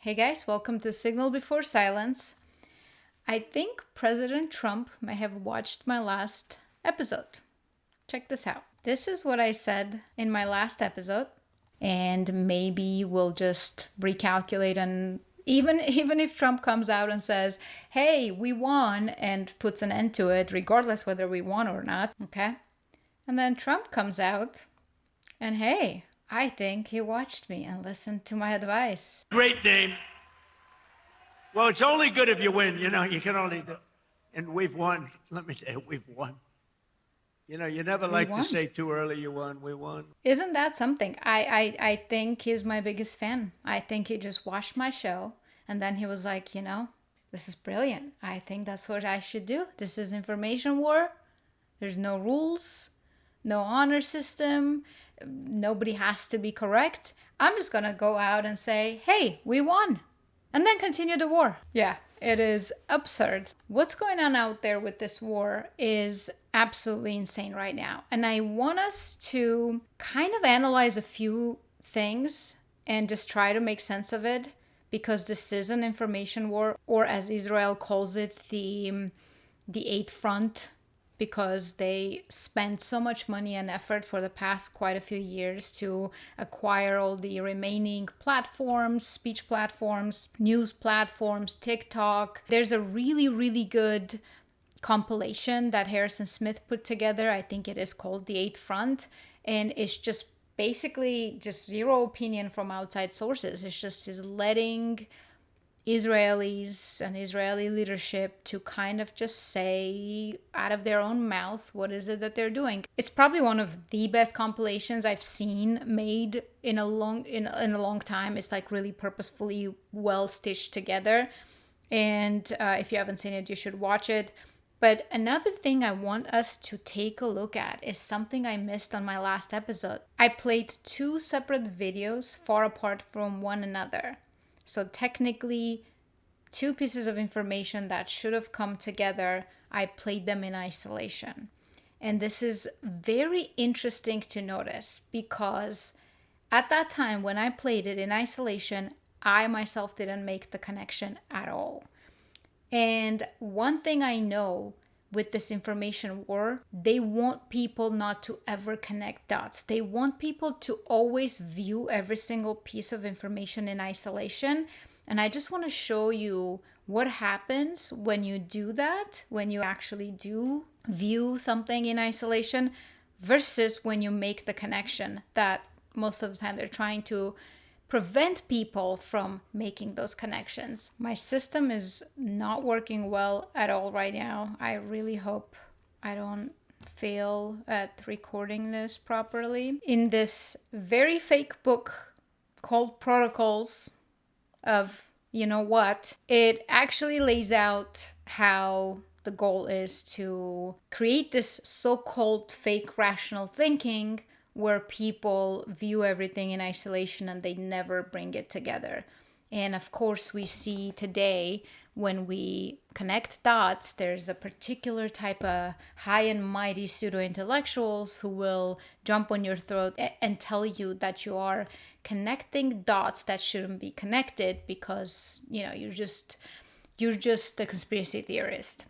Hey guys, welcome to Signal Before Silence. I think President Trump may have watched my last episode. Check this out. This is what I said in my last episode, and maybe we'll just recalculate and even if Trump comes out and says, "Hey, we won," and puts an end to it regardless whether we won or not, okay? And then Trump comes out and hey, I think he watched me and listened to my advice. Great name. Well, it's only good if you win. You can only do. And we've won. Let me tell you, we've won. You never like to say too early you won. We won. Isn't that something? I think he's my biggest fan. I think he just watched my show and then he was like, this is brilliant. I think that's what I should do. This is information war. There's no rules, no honor system. Nobody has to be correct. I'm just gonna go out and say, hey, we won. And then continue the war. Yeah, it is absurd. What's going on out there with this war is absolutely insane right now. And I want us to kind of analyze a few things and just try to make sense of it, because this is an information war, or as Israel calls it, the eighth front, because they spent so much money and effort for the past quite a few years to acquire all the remaining platforms, speech platforms, news platforms, TikTok. There's a really, really good compilation that Harrison Smith put together. I think it is called The Eighth Front. And it's just basically just zero opinion from outside sources. It's just his letting Israelis and Israeli leadership to kind of just say out of their own mouth what is it that they're doing. It's probably one of the best compilations I've seen made in a long time. It's like really purposefully well stitched together, and if you haven't seen it, you should watch it. But another thing I want us to take a look at is something I missed on my last episode. I played two separate videos far apart from one another. So technically, two pieces of information that should have come together, I played them in isolation. And this is very interesting to notice, because at that time when I played it in isolation, I myself didn't make the connection at all. And one thing I know with this information war, they want people not to ever connect dots. They want people to always view every single piece of information in isolation. And I just want to show you what happens when you do that, when you actually do view something in isolation versus when you make the connection that most of the time they're trying to prevent people from making those connections. My system is not working well at all right now. I really hope I don't fail at recording this properly. In this very fake book called Protocols of you know what, it actually lays out how the goal is to create this so-called fake rational thinking where people view everything in isolation and they never bring it together. And of course, we see today when we connect dots, there's a particular type of high and mighty pseudo-intellectuals who will jump on your throat and tell you that you are connecting dots that shouldn't be connected because, you're just a conspiracy theorist.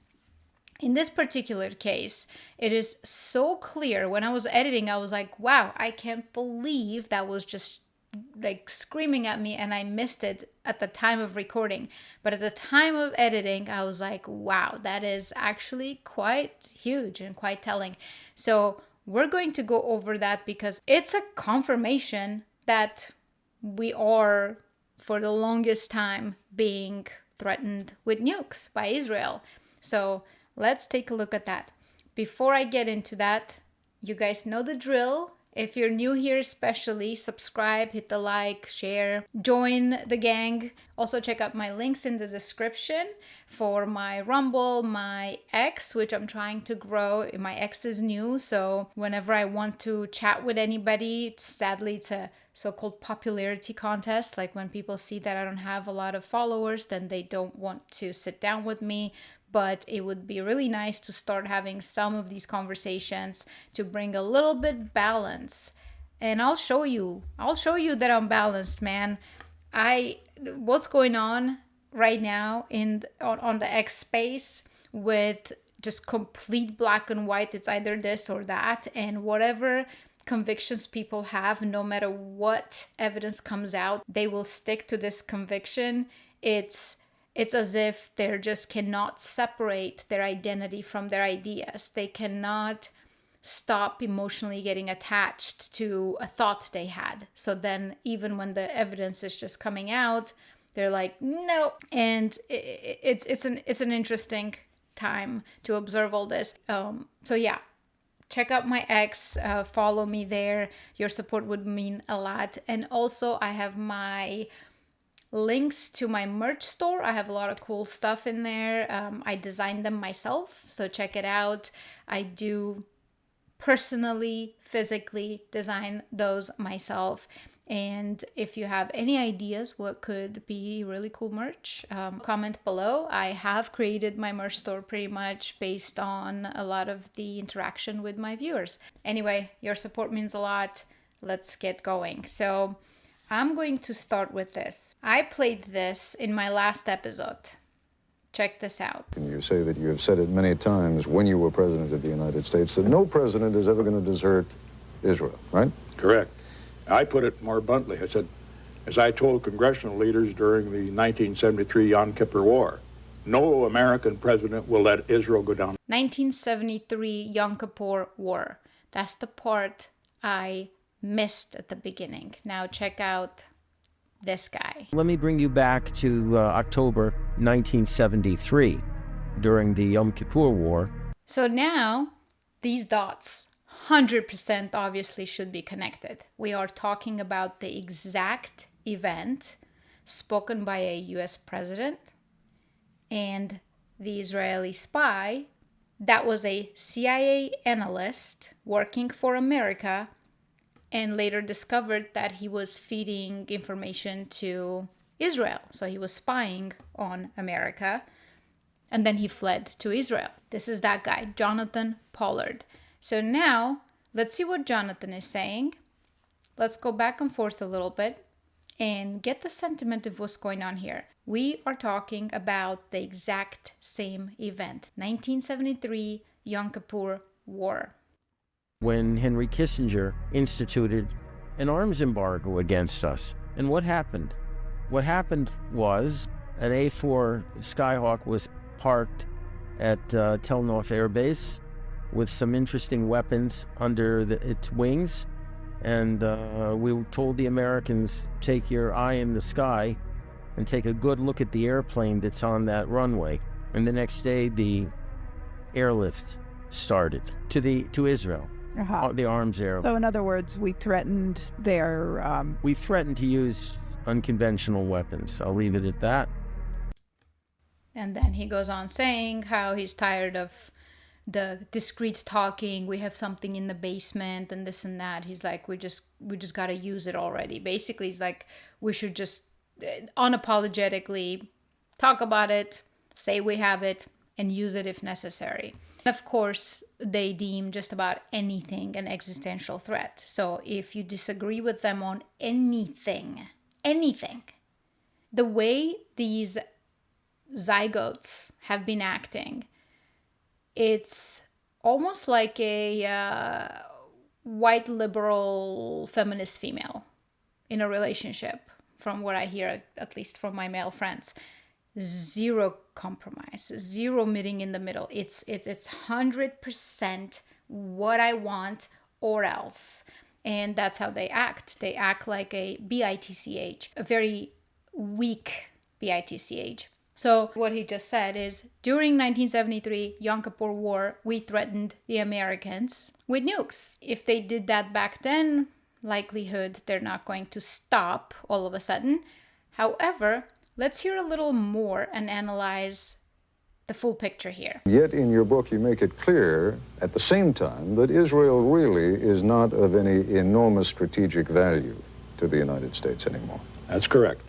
In this particular case, it is so clear. When I was editing, I was like, wow, I can't believe that was just like screaming at me and I missed it at the time of recording. But at the time of editing, I was like, wow, that is actually quite huge and quite telling. So we're going to go over that because it's a confirmation that we are, for the longest time, being threatened with nukes by Israel. So let's take a look at that. Before I get into that, you guys know the drill. If you're new here especially, subscribe, hit the like, share, join the gang. Also check out my links in the description for my Rumble, my X, which I'm trying to grow. My X is new, so whenever I want to chat with anybody, sadly it's a so-called popularity contest. Like when people see that I don't have a lot of followers, then they don't want to sit down with me. But it would be really nice to start having some of these conversations to bring a little bit balance. And I'll show you that I'm balanced, man. what's going on right now on the X space with just complete black and white, it's either this or that, and whatever convictions people have, no matter what evidence comes out, they will stick to this conviction. It's as if they just cannot separate their identity from their ideas. They cannot stop emotionally getting attached to a thought they had. So then even when the evidence is just coming out, they're like, no. And it's an interesting time to observe all this. So yeah, check out my X, follow me there. Your support would mean a lot. And also I have my links to my merch store. I have a lot of cool stuff in there. I designed them myself, so check it out. I do personally, physically design those myself. And if you have any ideas what could be really cool merch, comment below. I have created my merch store pretty much based on a lot of the interaction with my viewers. Anyway, your support means a lot. Let's get going. So I'm going to start with this. I played this in my last episode. Check this out. And you say that you have said it many times when you were president of the United States that no president is ever going to desert Israel, right? Correct. I put it more bluntly. I said, as I told congressional leaders during the 1973 Yom Kippur War, no American president will let Israel go down. 1973 Yom Kippur War. That's the part I missed at the beginning. Now check out this guy. Let me bring you back to October 1973 during the Yom Kippur War. So now these dots 100% obviously should be connected. We are talking about the exact event spoken by a US president and the Israeli spy that was a CIA analyst working for America and later discovered that he was feeding information to Israel. So he was spying on America and then he fled to Israel. This is that guy, Jonathan Pollard. So now let's see what Jonathan is saying. Let's go back and forth a little bit and get the sentiment of what's going on here. We are talking about the exact same event, 1973 Yom Kippur War. When Henry Kissinger instituted an arms embargo against us. And what happened? What happened was an A4 Skyhawk was parked at Tel Nof Air Base with some interesting weapons under its wings. And we told the Americans, take your eye in the sky and take a good look at the airplane that's on that runway. And the next day, the airlift started to Israel. The arms air. So in other words, we threatened their... We threatened to use unconventional weapons. I'll leave it at that. And then he goes on saying how he's tired of the discreet talking. We have something in the basement and this and that. He's like, we just got to use it already. Basically, he's like, we should just unapologetically talk about it, say we have it, and use it if necessary. Of course, they deem just about anything an existential threat. So if you disagree with them on anything, the way these zygotes have been acting, it's almost like a white liberal feminist female in a relationship, from what I hear, at least from my male friends. Zero compromise, zero meeting in the middle. It's 100% what I want or else. And that's how they act. They act like a bitch, a very weak bitch. So what he just said is, during 1973 Yom Kippur War, we threatened the Americans with nukes. If they did that back then, likelihood they're not going to stop all of a sudden. However, let's hear a little more and analyze the full picture here. Yet in your book you make it clear at the same time that Israel really is not of any enormous strategic value to the United States anymore. That's correct.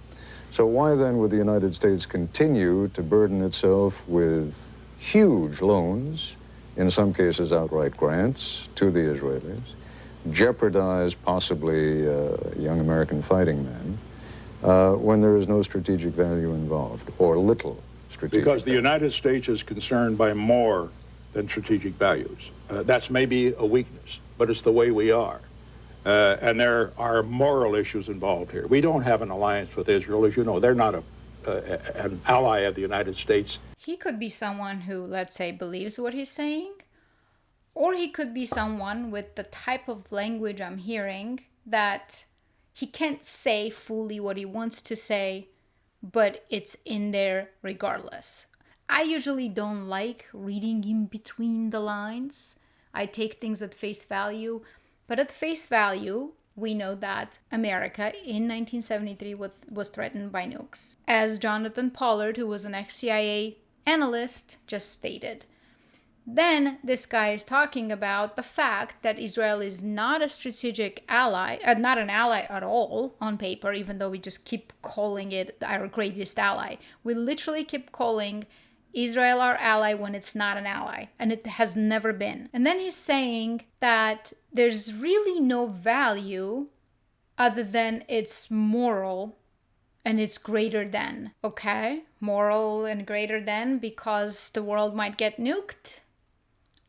So why then would the United States continue to burden itself with huge loans, in some cases outright grants, to the Israelis, jeopardize possibly young American fighting men, when there is no strategic value involved, or little strategic Because the value. United States is concerned by more than strategic values. That's maybe a weakness, but it's the way we are. And there are moral issues involved here. We don't have an alliance with Israel, as you know. They're not an ally of the United States. He could be someone who, let's say, believes what he's saying, or he could be someone with the type of language I'm hearing that he can't say fully what he wants to say, but it's in there regardless. I usually don't like reading in between the lines. I take things at face value, but at face value, we know that America in 1973 was threatened by nukes. As Jonathan Pollard, who was an ex-CIA analyst, just stated. Then this guy is talking about the fact that Israel is not a strategic ally, not an ally at all on paper, even though we just keep calling it our greatest ally. We literally keep calling Israel our ally when it's not an ally, and it has never been. And then he's saying that there's really no value other than it's moral and it's greater than. Okay, moral and greater than because the world might get nuked?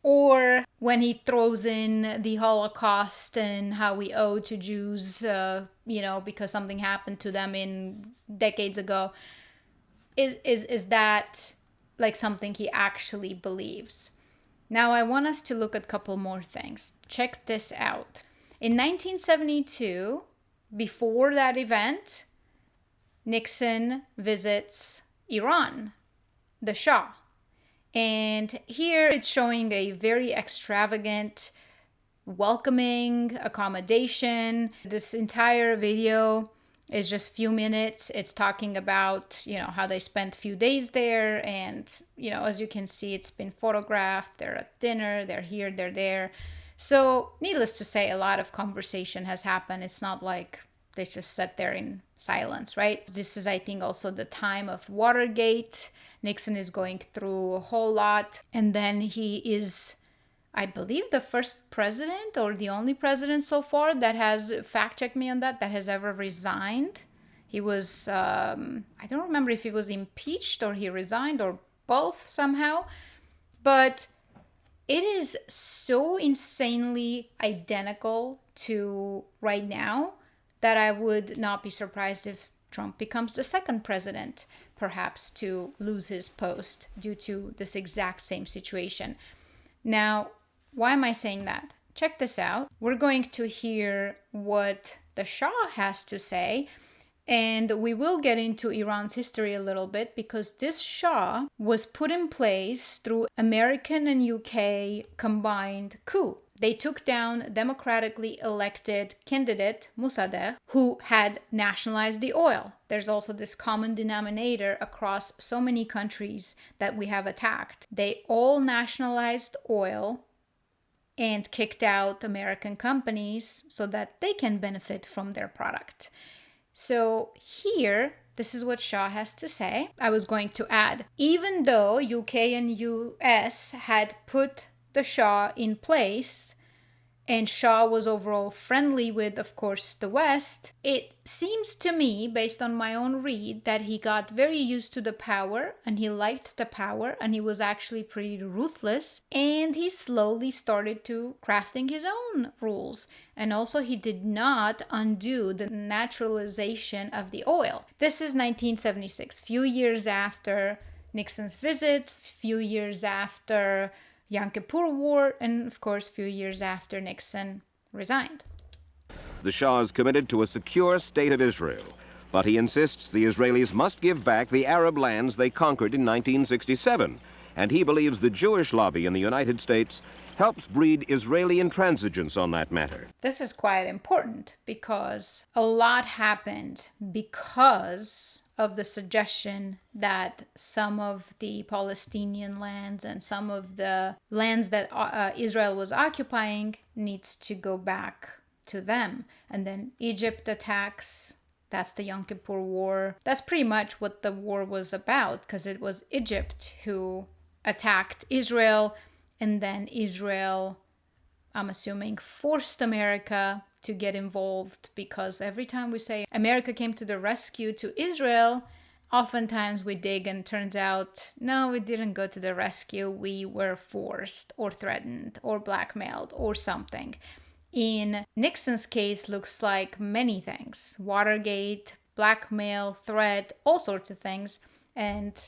Or when he throws in the Holocaust and how we owe to Jews, because something happened to them in decades ago, is that like something he actually believes? Now I want us to look at a couple more things. Check this out. In 1972, before that event, Nixon visits Iran, the Shah. And here it's showing a very extravagant, welcoming accommodation. This entire video is just a few minutes. It's talking about, how they spent a few days there. And, as you can see, it's been photographed. They're at dinner, they're here, they're there. So needless to say, a lot of conversation has happened. It's not like they just sat there in silence, right? This is, I think, also the time of Watergate. Nixon is going through a whole lot. And then he is, I believe, the first president or the only president so far that has, fact check me on that has ever resigned. He was, I don't remember if he was impeached or he resigned or both somehow. But it is so insanely identical to right now that I would not be surprised if Trump becomes the second president, perhaps to lose his post due to this exact same situation. Now, why am I saying that? Check this out. We're going to hear what the Shah has to say, and we will get into Iran's history a little bit because this Shah was put in place through American and UK combined coup. They took down democratically elected candidate Mossadegh, who had nationalized the oil. There's also this common denominator across so many countries that we have attacked. They all nationalized oil and kicked out American companies so that they can benefit from their product. So here, this is what Shah has to say. I was going to add, even though UK and US had put the Shah in place, and Shah was overall friendly with, of course, the West, it seems to me, based on my own read, that he got very used to the power, and he liked the power, and he was actually pretty ruthless, and he slowly started to crafting his own rules. And also he did not undo the naturalization of the oil. This is 1976, few years after Nixon's visit, few years after Yom Kippur War, and of course, a few years after Nixon resigned. The Shah is committed to a secure state of Israel, but he insists the Israelis must give back the Arab lands they conquered in 1967, and he believes the Jewish lobby in the United States helps breed Israeli intransigence on that matter. This is quite important because a lot happened because of the suggestion that some of the Palestinian lands and some of the lands that Israel was occupying needs to go back to them. And then Egypt attacks. That's the Yom Kippur War. That's pretty much what the war was about, because it was Egypt who attacked Israel, and then Israel, I'm assuming, forced America to get involved, because every time we say America came to the rescue to Israel, oftentimes we dig and turns out, no, we didn't go to the rescue. We were forced or threatened or blackmailed or something. In Nixon's case, looks like many things: Watergate, blackmail, threat, all sorts of things, and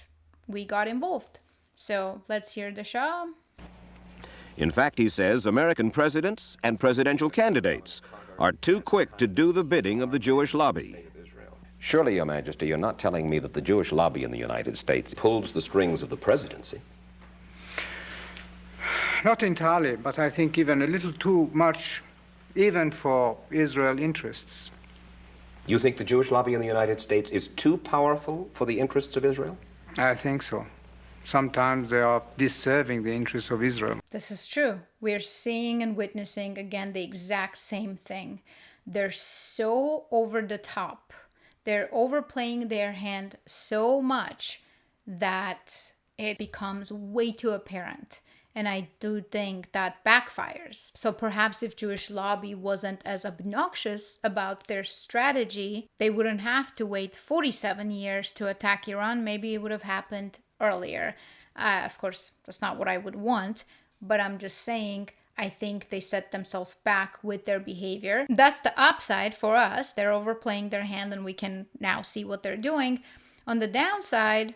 we got involved. So let's hear the Shah. In fact, he says American presidents and presidential candidates are too quick to do the bidding of the Jewish lobby. Surely, Your Majesty, you're not telling me that the Jewish lobby in the United States pulls the strings of the presidency? Not entirely, but I think even a little too much, even for Israel interests. You think the Jewish lobby in the United States is too powerful for the interests of Israel? I think so. Sometimes they are disserving the interests of Israel. This is true. We're seeing and witnessing again the exact same thing. They're so over the top. They're overplaying their hand so much that it becomes way too apparent. And I do think that backfires. So perhaps if Jewish lobby wasn't as obnoxious about their strategy, they wouldn't have to wait 47 years to attack Iran. Maybe it would have happened earlier. Of course, that's not what I would want, but I'm just saying, I think they set themselves back with their behavior. That's the upside for us. They're overplaying their hand and we can now see what they're doing. On the downside,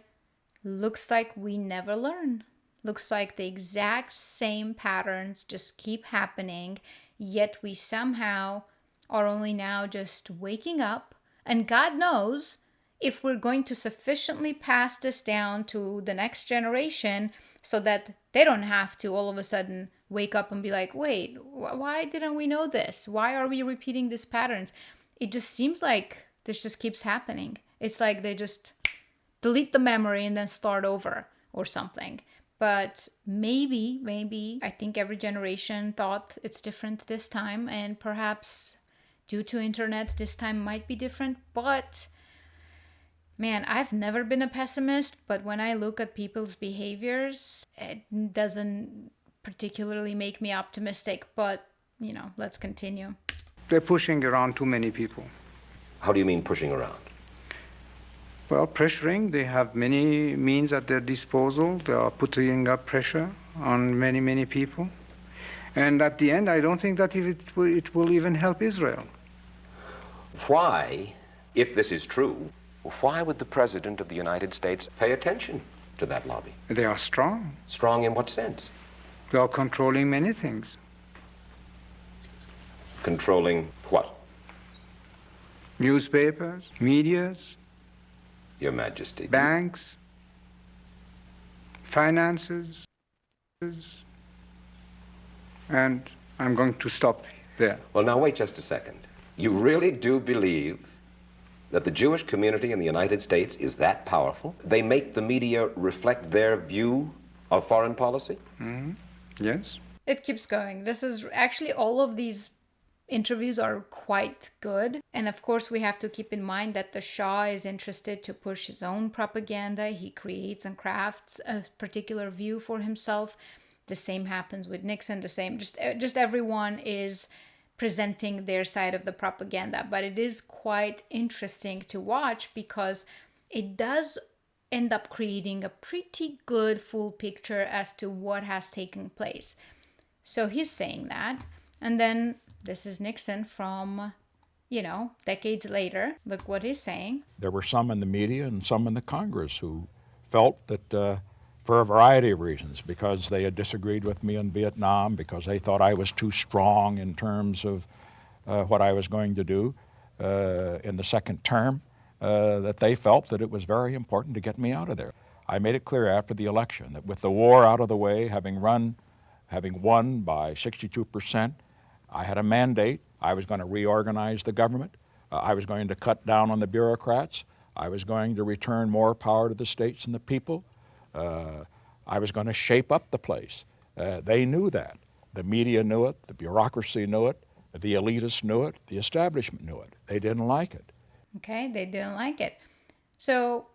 looks like we never learn. Looks like the exact same patterns just keep happening, yet we somehow are only now just waking up. And God knows if we're going to sufficiently pass this down to the next generation so that they don't have to all of a sudden wake up and be like, wait, why didn't we know this? Why are we repeating these patterns? It just seems like this just keeps happening. It's like they just delete the memory and then start over or something. But maybe, I think every generation thought it's different this time, and perhaps due to internet, this time might be different. But man, I've never been a pessimist, but when I look at people's behaviors, it doesn't particularly make me optimistic. But, let's continue. They're pushing around too many people. How do you mean pushing around? Well, pressuring, they have many means at their disposal. They are putting up pressure on many, many people. And at the end, I don't think that it will even help Israel. Why, if this is true, why would the President of the United States pay attention to that lobby? They are strong. Strong in what sense? They are controlling many things. Controlling what? Newspapers, medias, Your Majesty. banks, finances, and I'm going to stop there. Well, now wait just a second. You really do believe that the Jewish community in the United States is that powerful? They make the media reflect their view of foreign policy? Mm-hmm. Yes. It keeps going. This is actually, all of these interviews are quite good. And of course, we have to keep in mind that the Shah is interested to push his own propaganda. He creates and crafts a particular view for himself. The same happens with Nixon. The same, just everyone is presenting their side of the propaganda. But it is quite interesting to watch because it does end up creating a pretty good full picture as to what has taken place. So he's saying that. And then this is Nixon from, decades later. Look what he's saying. There were some in the media and some in the Congress who felt that for a variety of reasons, because they had disagreed with me in Vietnam, because they thought I was too strong in terms of what I was going to do in the second term, that they felt that it was very important to get me out of there. I made it clear after the election that with the war out of the way, having won by 62%, I had a mandate. I was going to reorganize the government. I was going to cut down on the bureaucrats. I was going to return more power to the states and the people. I was going to shape up the place. They knew that. The media knew it. The bureaucracy knew it. The elitists knew it. The establishment knew it. They didn't like it. Okay, they didn't like it. So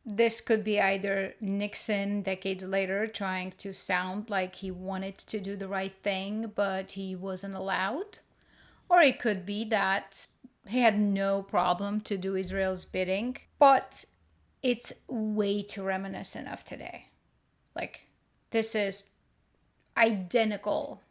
this could be either Nixon decades later trying to sound like he wanted to do the right thing, but he wasn't allowed. Or it could be that he had no problem to do Israel's bidding, but it's way too reminiscent of today. Like, this is identical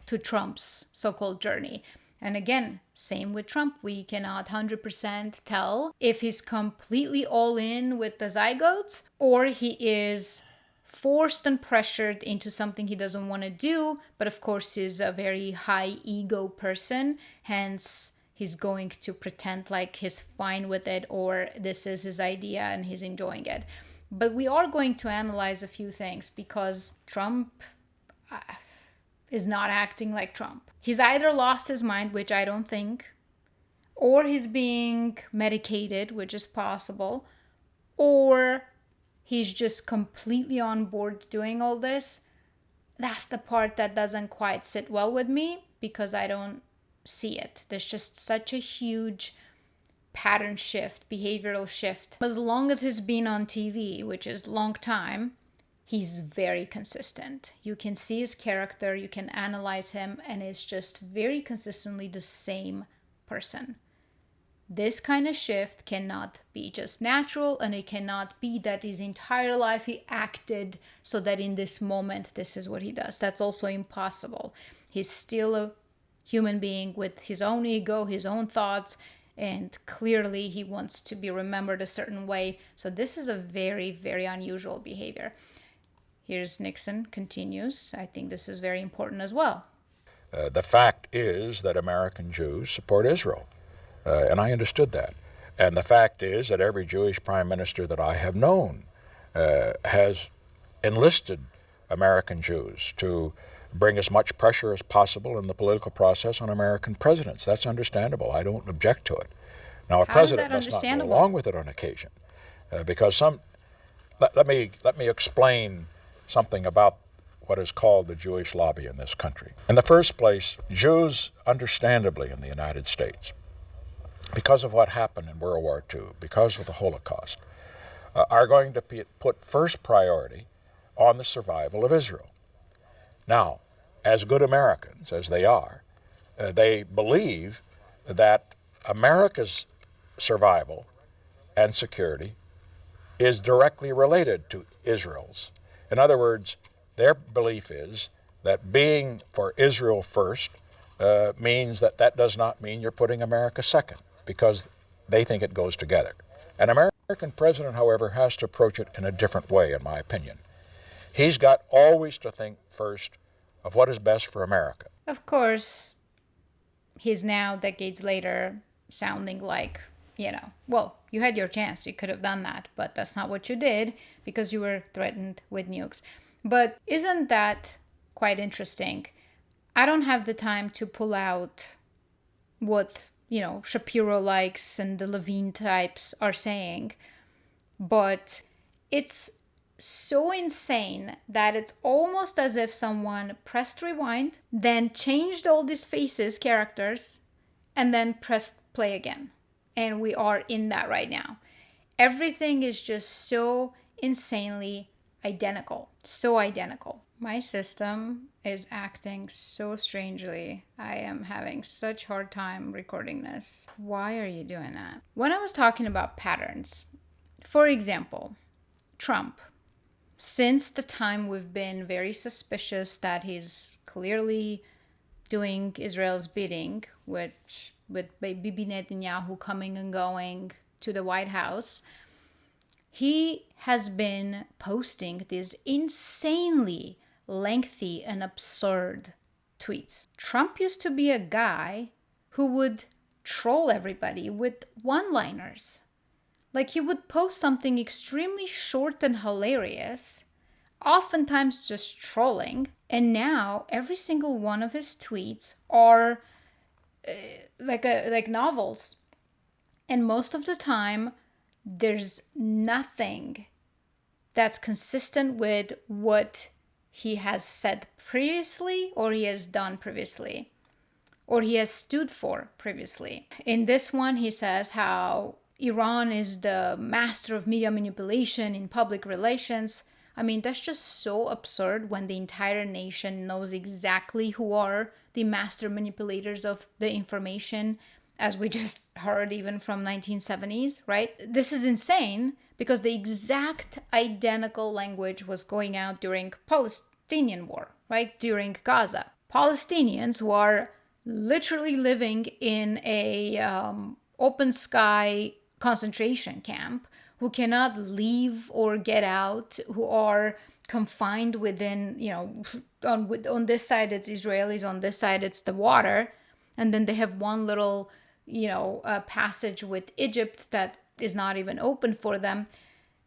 to Trump's so-called journey. And again, same with Trump. We cannot 100% tell if he's completely all in with the zygotes or he is forced and pressured into something he doesn't want to do. But of course, he's a very high ego person. Hence, he's going to pretend like he's fine with it or this is his idea and he's enjoying it. But we are going to analyze a few things because Trump is not acting like Trump. He's either lost his mind, which I don't think, or he's being medicated, which is possible, or he's just completely on board doing all this. That's the part that doesn't quite sit well with me because I don't see it. There's just such a huge pattern shift, behavioral shift. As long as he's been on TV, which is a long time, he's very consistent. You can see his character, you can analyze him, and it's just very consistently the same person. This kind of shift cannot be just natural, and it cannot be that his entire life he acted so that in this moment this is what he does. That's also impossible. He's still a human being with his own ego, his own thoughts, and clearly he wants to be remembered a certain way. So this is a very, very unusual behavior. Here's Nixon continues. I think this is very important as well. The fact is that American Jews support Israel, and I understood that. And the fact is that every Jewish prime minister that I have known has enlisted American Jews to bring as much pressure as possible in the political process on American presidents. That's understandable. I don't object to it. Now, a president must not go along with it on occasion, because let me explain something about what is called the Jewish lobby in this country. In the first place, Jews, understandably in the United States, because of what happened in World War II, because of the Holocaust, are going to put first priority on the survival of Israel. Now, as good Americans as they are, they believe that America's survival and security is directly related to Israel's. In other words, their belief is that being for Israel first means that does not mean you're putting America second, because they think it goes together. An American president, however, has to approach it in a different way, in my opinion. He's got always to think first of what is best for America. Of course, he's now, decades later, sounding like, well, you had your chance, you could have done that, but that's not what you did because you were threatened with nukes. But isn't that quite interesting? I don't have the time to pull out what, Shapiro likes and the Levine types are saying, but it's so insane that it's almost as if someone pressed rewind, then changed all these faces, characters, and then pressed play again. And we are in that right now. Everything is just so insanely identical. So identical. My system is acting so strangely. I am having such a hard time recording this. Why are you doing that? When I was talking about patterns, for example, Trump, since the time we've been very suspicious that he's clearly doing Israel's bidding, which with Bibi Netanyahu coming and going to the White House, he has been posting these insanely lengthy and absurd tweets. Trump used to be a guy who would troll everybody with one-liners. Like, he would post something extremely short and hilarious, oftentimes just trolling, and now every single one of his tweets are like novels. And most of the time, there's nothing that's consistent with what he has said previously, or he has done previously, or he has stood for previously. In this one, he says how Iran is the master of media manipulation in public relations. I mean, that's just so absurd when the entire nation knows exactly who are the master manipulators of the information, as we just heard even from 1970s, right? This is insane because the exact identical language was going out during Palestinian war, right? During Gaza. Palestinians who are literally living in a open sky concentration camp, who cannot leave or get out, who are confined within, on this side it's Israelis, on this side it's the water, and then they have one little, passage with Egypt that is not even open for them.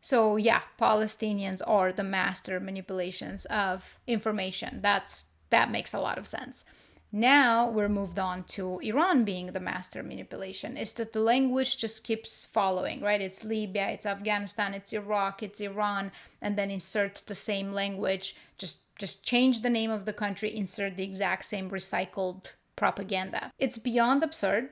So yeah, Palestinians are the master manipulations of information. That makes a lot of sense. Now we're moved on to Iran being the master manipulation. Is that the language just keeps following, right? It's Libya, it's Afghanistan, it's Iraq, it's Iran, and then insert the same language. Just change the name of the country, insert the exact same recycled propaganda. It's beyond absurd.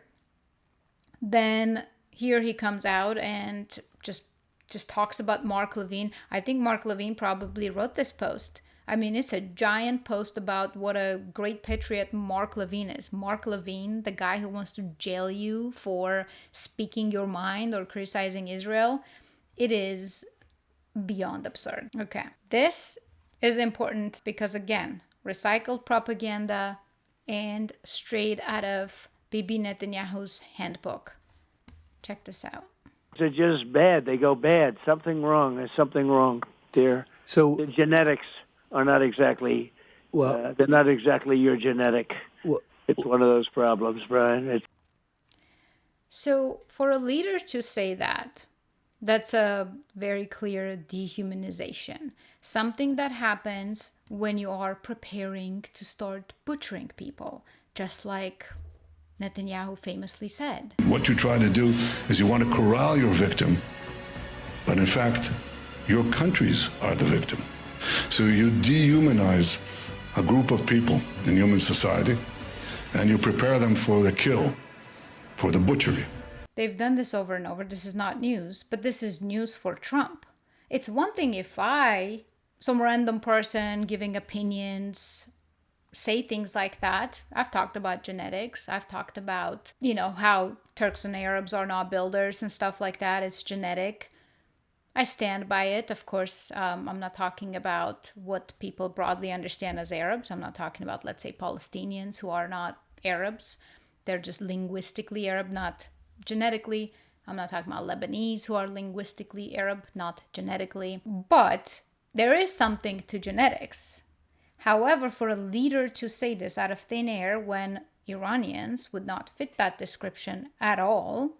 Then here he comes out and just talks about Mark Levine. I think Mark Levine probably wrote this post. I mean, it's a giant post about what a great patriot Mark Levine is. Mark Levine, the guy who wants to jail you for speaking your mind or criticizing Israel. It is beyond absurd. Okay. This is important because, again, recycled propaganda and straight out of Bibi Netanyahu's handbook. Check this out. They're just bad. They go bad. Something wrong. There's something wrong there. So the genetics are not exactly, they're not exactly your genetic. It's one of those problems, Brian. So for a leader to say that, that's a very clear dehumanization. Something that happens when you are preparing to start butchering people, just like Netanyahu famously said. What you try to do is you want to corral your victim, but in fact, your countries are the victim. So you dehumanize a group of people in human society, and you prepare them for the kill, for the butchery. They've done this over and over. This is not news, but this is news for Trump. It's one thing if I, some random person giving opinions, say things like that. I've talked about genetics. I've talked about, how Turks and Arabs are not builders and stuff like that. It's genetic. I stand by it. Of course, I'm not talking about what people broadly understand as Arabs. I'm not talking about, let's say, Palestinians who are not Arabs. They're just linguistically Arab, not genetically. I'm not talking about Lebanese who are linguistically Arab, not genetically. But there is something to genetics. However, for a leader to say this out of thin air when Iranians would not fit that description at all,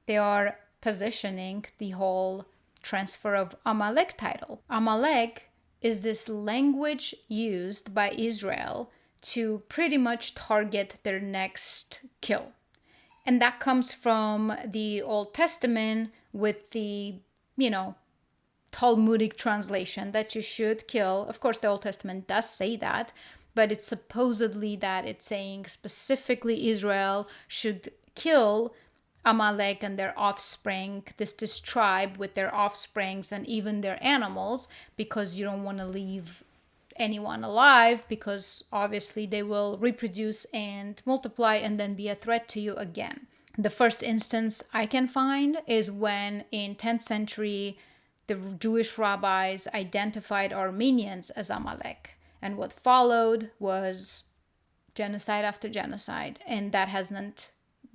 they are positioning the whole transfer of Amalek title. Amalek is this language used by Israel to pretty much target their next kill. And that comes from the Old Testament with the, Talmudic translation that you should kill. Of course, the Old Testament does say that, but it's supposedly that it's saying specifically Israel should kill Amalek and their offspring, this tribe with their offsprings and even their animals, because you don't want to leave anyone alive, because obviously they will reproduce and multiply and then be a threat to you again. The first instance I can find is when in 10th century the Jewish rabbis identified Armenians as Amalek, and what followed was genocide after genocide, and that hasn't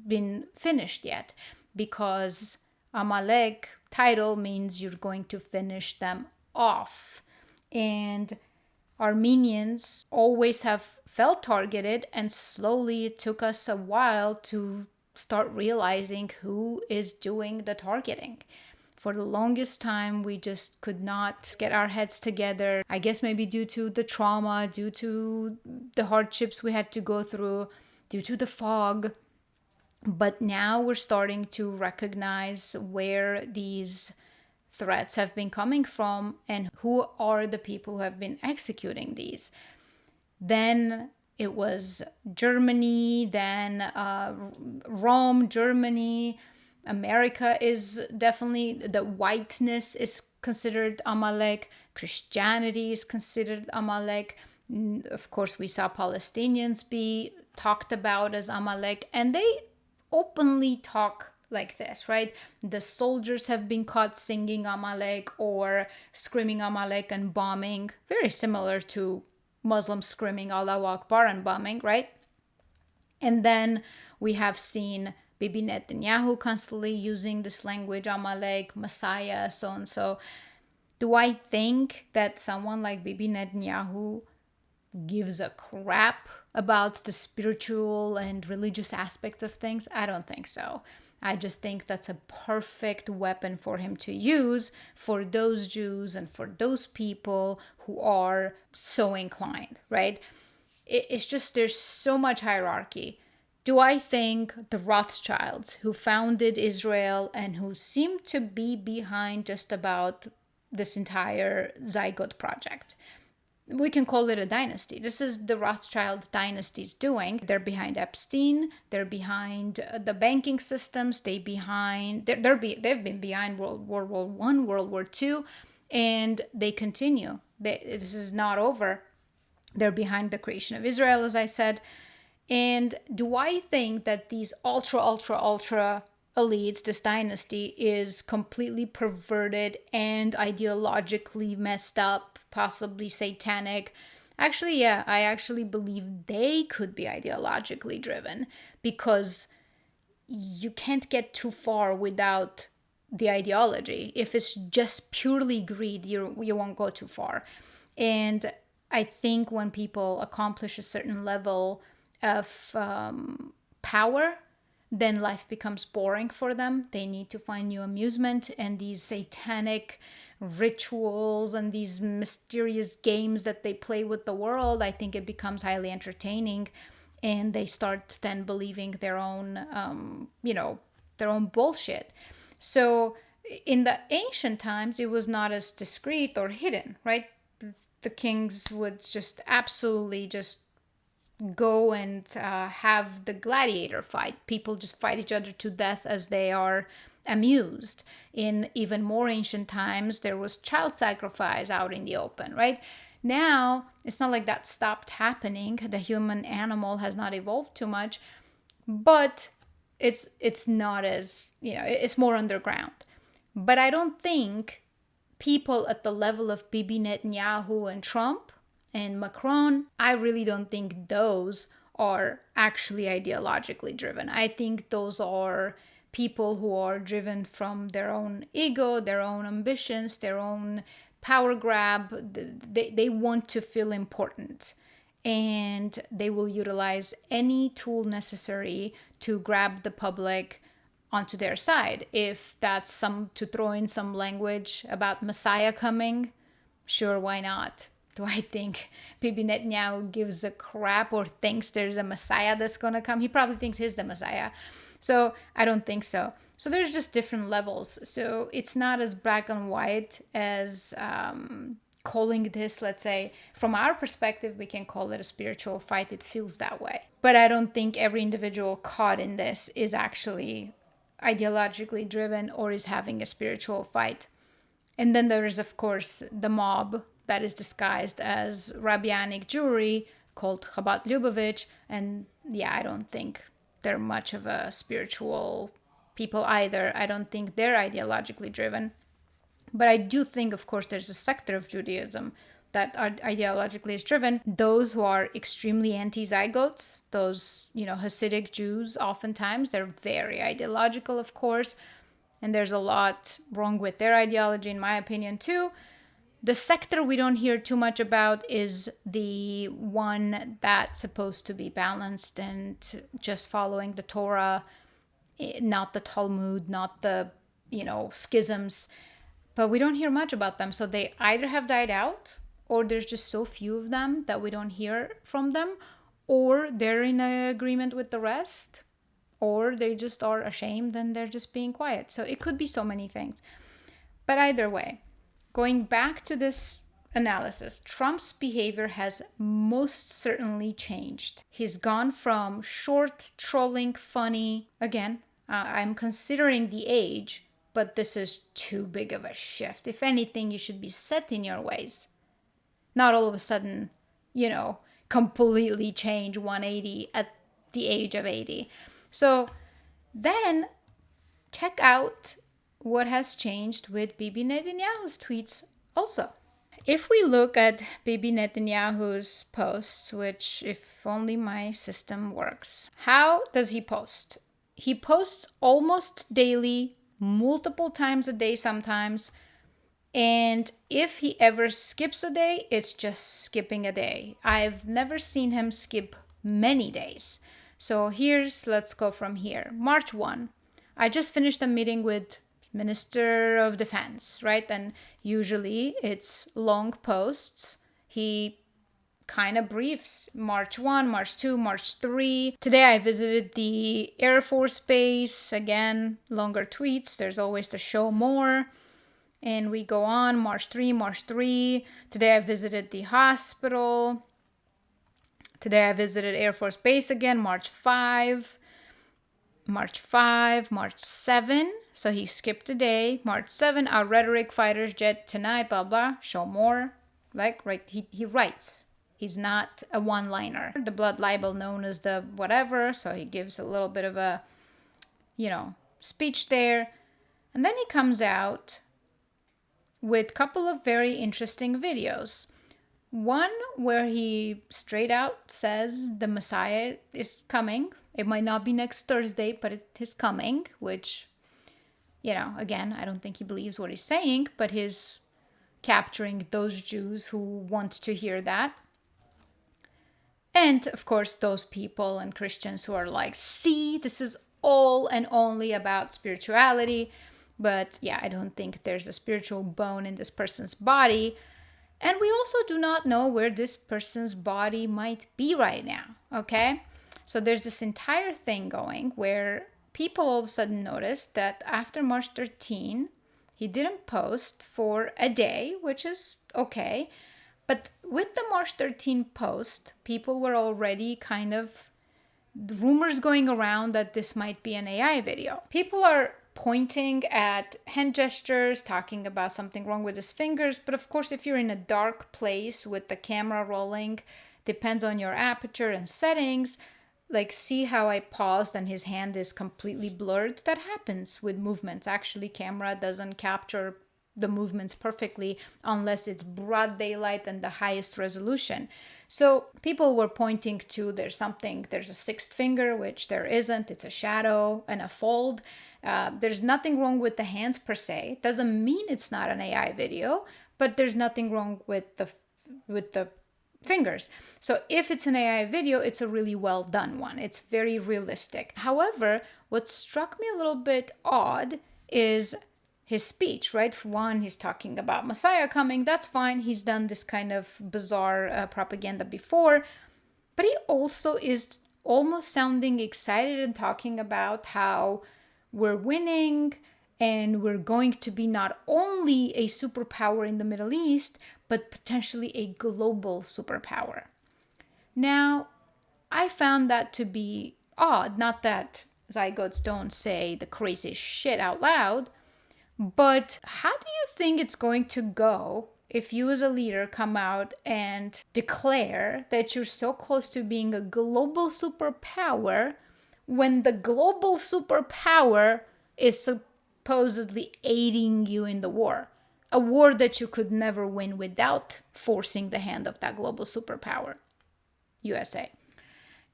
been finished yet, because Amalek title means you're going to finish them off. And Armenians always have felt targeted, and slowly it took us a while to start realizing who is doing the targeting. For the longest time, we just could not get our heads together. I guess maybe due to the trauma, due to the hardships we had to go through, due to the fog. But now we're starting to recognize where these threats have been coming from and who are the people who have been executing these. Then it was Germany, then Rome, Germany. America is definitely, the whiteness is considered Amalek. Christianity is considered Amalek. Of course, we saw Palestinians be talked about as Amalek, and they openly talk like this, right? The soldiers have been caught singing Amalek or screaming Amalek and bombing, very similar to Muslims screaming Allahu Akbar and bombing, right? And then we have seen Bibi Netanyahu constantly using this language, Amalek, Messiah, so and so. Do I think that someone like Bibi Netanyahu gives a crap about the spiritual and religious aspect of things? I don't think so. I just think that's a perfect weapon for him to use for those Jews and for those people who are so inclined, right? It's just there's so much hierarchy. Do I think the Rothschilds, who founded Israel and who seem to be behind just about this entire Zygote project, we can call it a dynasty. This is the Rothschild dynasty's doing. They're behind Epstein. They're behind the banking systems. They've been behind World War I, World War II, and they continue. This is not over. They're behind the creation of Israel, as I said. And do I think that these ultra elites, this dynasty, is completely perverted and ideologically messed up, possibly satanic? Actually, yeah, I actually believe they could be ideologically driven, because you can't get too far without the ideology. If it's just purely greed, you won't go too far. And I think when people accomplish a certain level of power, then life becomes boring for them. They need to find new amusement, and these satanic rituals and these mysterious games that they play with the world, I think it becomes highly entertaining, and they start then believing their own, their own bullshit. So in the ancient times, it was not as discreet or hidden, right? The kings would just absolutely just go and have the gladiator fight. People just fight each other to death as they are amused. In even more ancient times, there was child sacrifice out in the open, right? Now, it's not like that stopped happening. The human animal has not evolved too much, but it's not as, it's more underground. But I don't think people at the level of Bibi Netanyahu and Trump and Macron, I really don't think those are actually ideologically driven. I think those are people who are driven from their own ego, their own ambitions, their own power grab. They want to feel important, and they will utilize any tool necessary to grab the public onto their side. If that's to throw in some language about Messiah coming, sure, why not? Do I think Bibi Netanyahu gives a crap or thinks there's a Messiah that's going to come? He probably thinks he's the Messiah. So I don't think so. So there's just different levels. So it's not as black and white as calling this, let's say, from our perspective, we can call it a spiritual fight. It feels that way. But I don't think every individual caught in this is actually ideologically driven or is having a spiritual fight. And then there is, of course, the mob that is disguised as Rabbinic Jewry called Chabad Lubavitch. And yeah, I don't think they're much of a spiritual people either. I don't think they're ideologically driven. But I do think, of course, there's a sector of Judaism that are ideologically is driven. Those who are extremely anti-zygotes, those, Hasidic Jews, oftentimes, they're very ideological, of course. And there's a lot wrong with their ideology, in my opinion, too. The sector we don't hear too much about is the one that's supposed to be balanced and just following the Torah, not the Talmud, not the, schisms. But we don't hear much about them. So they either have died out, or there's just so few of them that we don't hear from them, or they're in agreement with the rest, or they just are ashamed and they're just being quiet. So it could be so many things. But either way, going back to this analysis, Trump's behavior has most certainly changed. He's gone from short, trolling, funny. Again, I'm considering the age, but this is too big of a shift. If anything, you should be set in your ways. Not all of a sudden completely change 180 at the age of 80. So then check out what has changed with Bibi Netanyahu's tweets also. If we look at Bibi Netanyahu's posts, which if only my system works, how does he post? He posts almost daily, multiple times a day sometimes. And if he ever skips a day, it's just skipping a day. I've never seen him skip many days. So let's go from here. March 1. I just finished a meeting with Minister of Defense, right? And usually it's long posts. He kind of briefs March 1, March 2, March 3. Today I visited the Air Force Base. Again, longer tweets. There's always the show more. And we go on, March 3, March 3. Today I visited the hospital. Today I visited Air Force Base again, March 5. March 5, March 7. So he skipped a day. March 7, our rhetoric fighters jet tonight, blah, blah. Show more. He writes. He's not a one-liner. The blood libel known as the whatever. So he gives a little bit of a, speech there. And then he comes out with a couple of very interesting videos. One where he straight out says the Messiah is coming. It might not be next Thursday, but it is coming, which, again, I don't think he believes what he's saying, but he's capturing those Jews who want to hear that. And, of course, those people and Christians who are like, see, this is all and only about spirituality. But yeah, I don't think there's a spiritual bone in this person's body. And we also do not know where this person's body might be right now, okay? So there's this entire thing going where people all of a sudden noticed that after March 13, he didn't post for a day, which is okay. But with the March 13 post, people were already kind of rumors going around that this might be an AI video. People are pointing at hand gestures, talking about something wrong with his fingers. But of course, if you're in a dark place with the camera rolling, depends on your aperture and settings. Like, see how I paused and his hand is completely blurred? That happens with movements. Actually, camera doesn't capture the movements perfectly unless it's broad daylight and the highest resolution. So people were pointing to there's a sixth finger, which there isn't. It's a shadow and a fold. There's nothing wrong with the hands per se. Doesn't mean it's not an AI video, but there's nothing wrong with the fingers. So if it's an AI video, it's a really well done one. It's very realistic. However, what struck me a little bit odd is his speech, right? For one, he's talking about Messiah coming. That's fine. He's done this kind of bizarre propaganda before. But he also is almost sounding excited and talking about how we're winning and we're going to be not only a superpower in the Middle East, but potentially a global superpower. Now, I found that to be odd. Not that zygotes don't say the craziest shit out loud, but how do you think it's going to go if you as a leader come out and declare that you're so close to being a global superpower when the global superpower is supposedly aiding you in the war? A war that you could never win without forcing the hand of that global superpower, USA.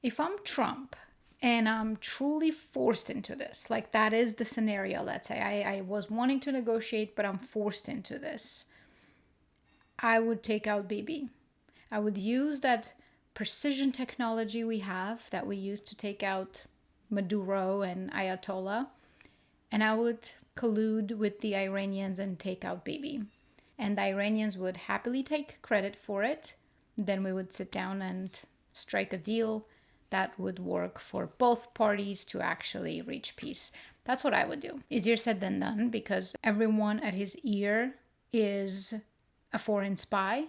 If I'm Trump and I'm truly forced into this, like that is the scenario, let's say, I was wanting to negotiate, but I'm forced into this, I would take out Bibi. I would use that precision technology we have that we use to take out Maduro and Ayatollah, and I would collude with the Iranians and take out Bibi. And the Iranians would happily take credit for it. Then we would sit down and strike a deal that would work for both parties to actually reach peace. That's what I would do. Easier said than done, because everyone at his ear is a foreign spy.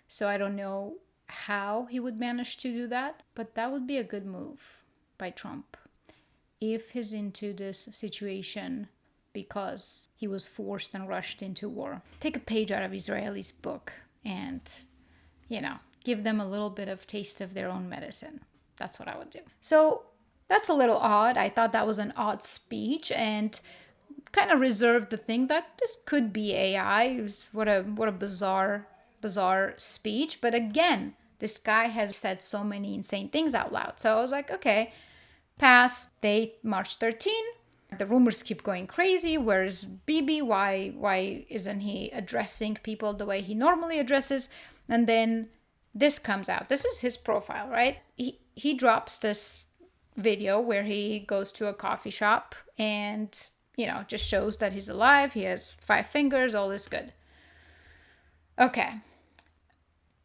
So I don't know how he would manage to do that, but that would be a good move by Trump if he's into this situation because he was forced and rushed into war. Take a page out of Israeli's book and, give them a little bit of taste of their own medicine. That's what I would do. So that's a little odd. I thought that was an odd speech and kind of reserved the thing that this could be AI. It was, what a bizarre speech. But again, this guy has said so many insane things out loud. So I was like, okay, pass. Date March 13. The rumors keep going crazy. Where's Bibi? Why isn't he addressing people the way he normally addresses? And then this comes out. This is his profile, right? He drops this video where he goes to a coffee shop and, just shows that he's alive. He has 5 fingers, all is good. Okay.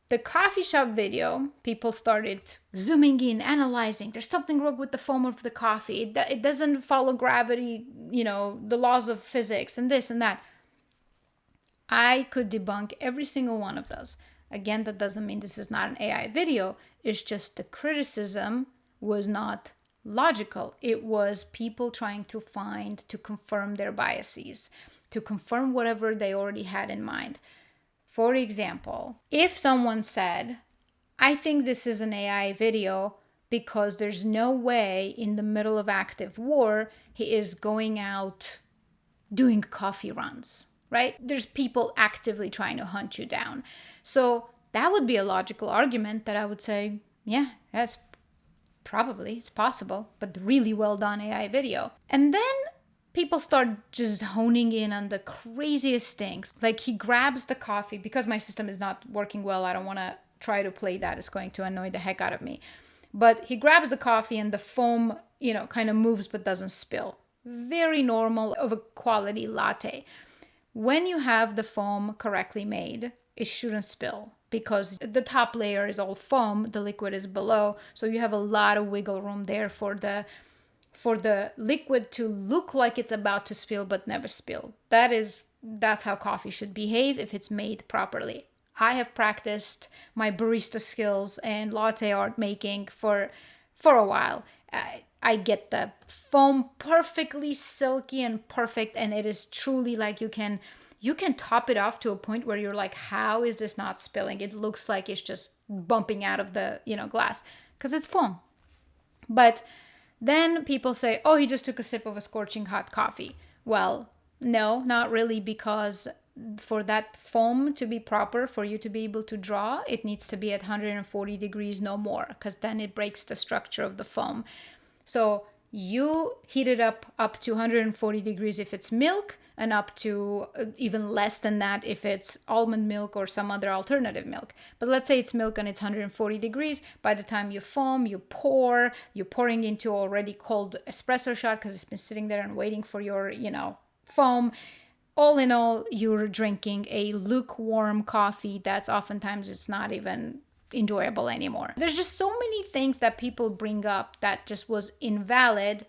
The coffee shop video, people started zooming in, analyzing. There's something wrong with the foam of the coffee. It doesn't follow gravity, the laws of physics and this and that. I could debunk every single one of those. Again, that doesn't mean this is not an AI video. It's just the criticism was not logical. It was people trying to confirm their biases, to confirm whatever they already had in mind. For example, if someone said, I think this is an AI video because there's no way in the middle of active war he is going out doing coffee runs, right? There's people actively trying to hunt you down. So that would be a logical argument that I would say, yeah, it's possible, but really well done AI video. And then people start just honing in on the craziest things. Like he grabs the coffee, because my system is not working well, I don't want to try to play that. It's going to annoy the heck out of me. But he grabs the coffee and the foam, kind of moves but doesn't spill. Very normal of a quality latte. When you have the foam correctly made, it shouldn't spill because the top layer is all foam, the liquid is below. So you have a lot of wiggle room there for the liquid to look like it's about to spill but never spill. That's how coffee should behave if it's made properly. I have practiced my barista skills and latte art making for a while. I get the foam perfectly silky and perfect, and it is truly like you can top it off to a point where you're like, how is this not spilling? It looks like it's just bumping out of the glass because it's foam. But then people say, oh, he just took a sip of a scorching hot coffee. Well, no, not really, because for that foam to be proper, for you to be able to draw, it needs to be at 140 degrees, no more, because then it breaks the structure of the foam. So you heat it up to 140 degrees if it's milk, and up to even less than that if it's almond milk or some other alternative milk. But let's say it's milk and it's 140 degrees. By the time you foam, you're pouring into already cold espresso shot because it's been sitting there and waiting for your, foam. All in all, you're drinking a lukewarm coffee that's oftentimes it's not even enjoyable anymore. There's just so many things that people bring up that just was invalid.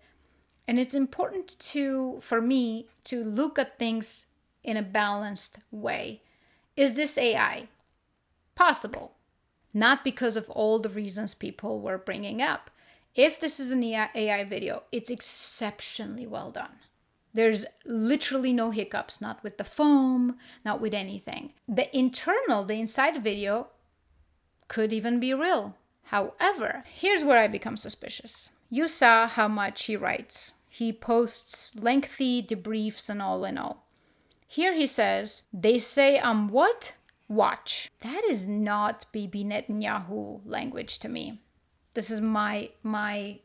And it's important for me to look at things in a balanced way. Is this AI? Possible. Not because of all the reasons people were bringing up. If this is an AI video, it's exceptionally well done. There's literally no hiccups, not with the foam, not with anything. The inside video could even be real. However, here's where I become suspicious. You saw how much he writes. He posts lengthy debriefs and all in all. Here he says, they say I'm what? Watch. That is not Bibi Netanyahu language to me. This is my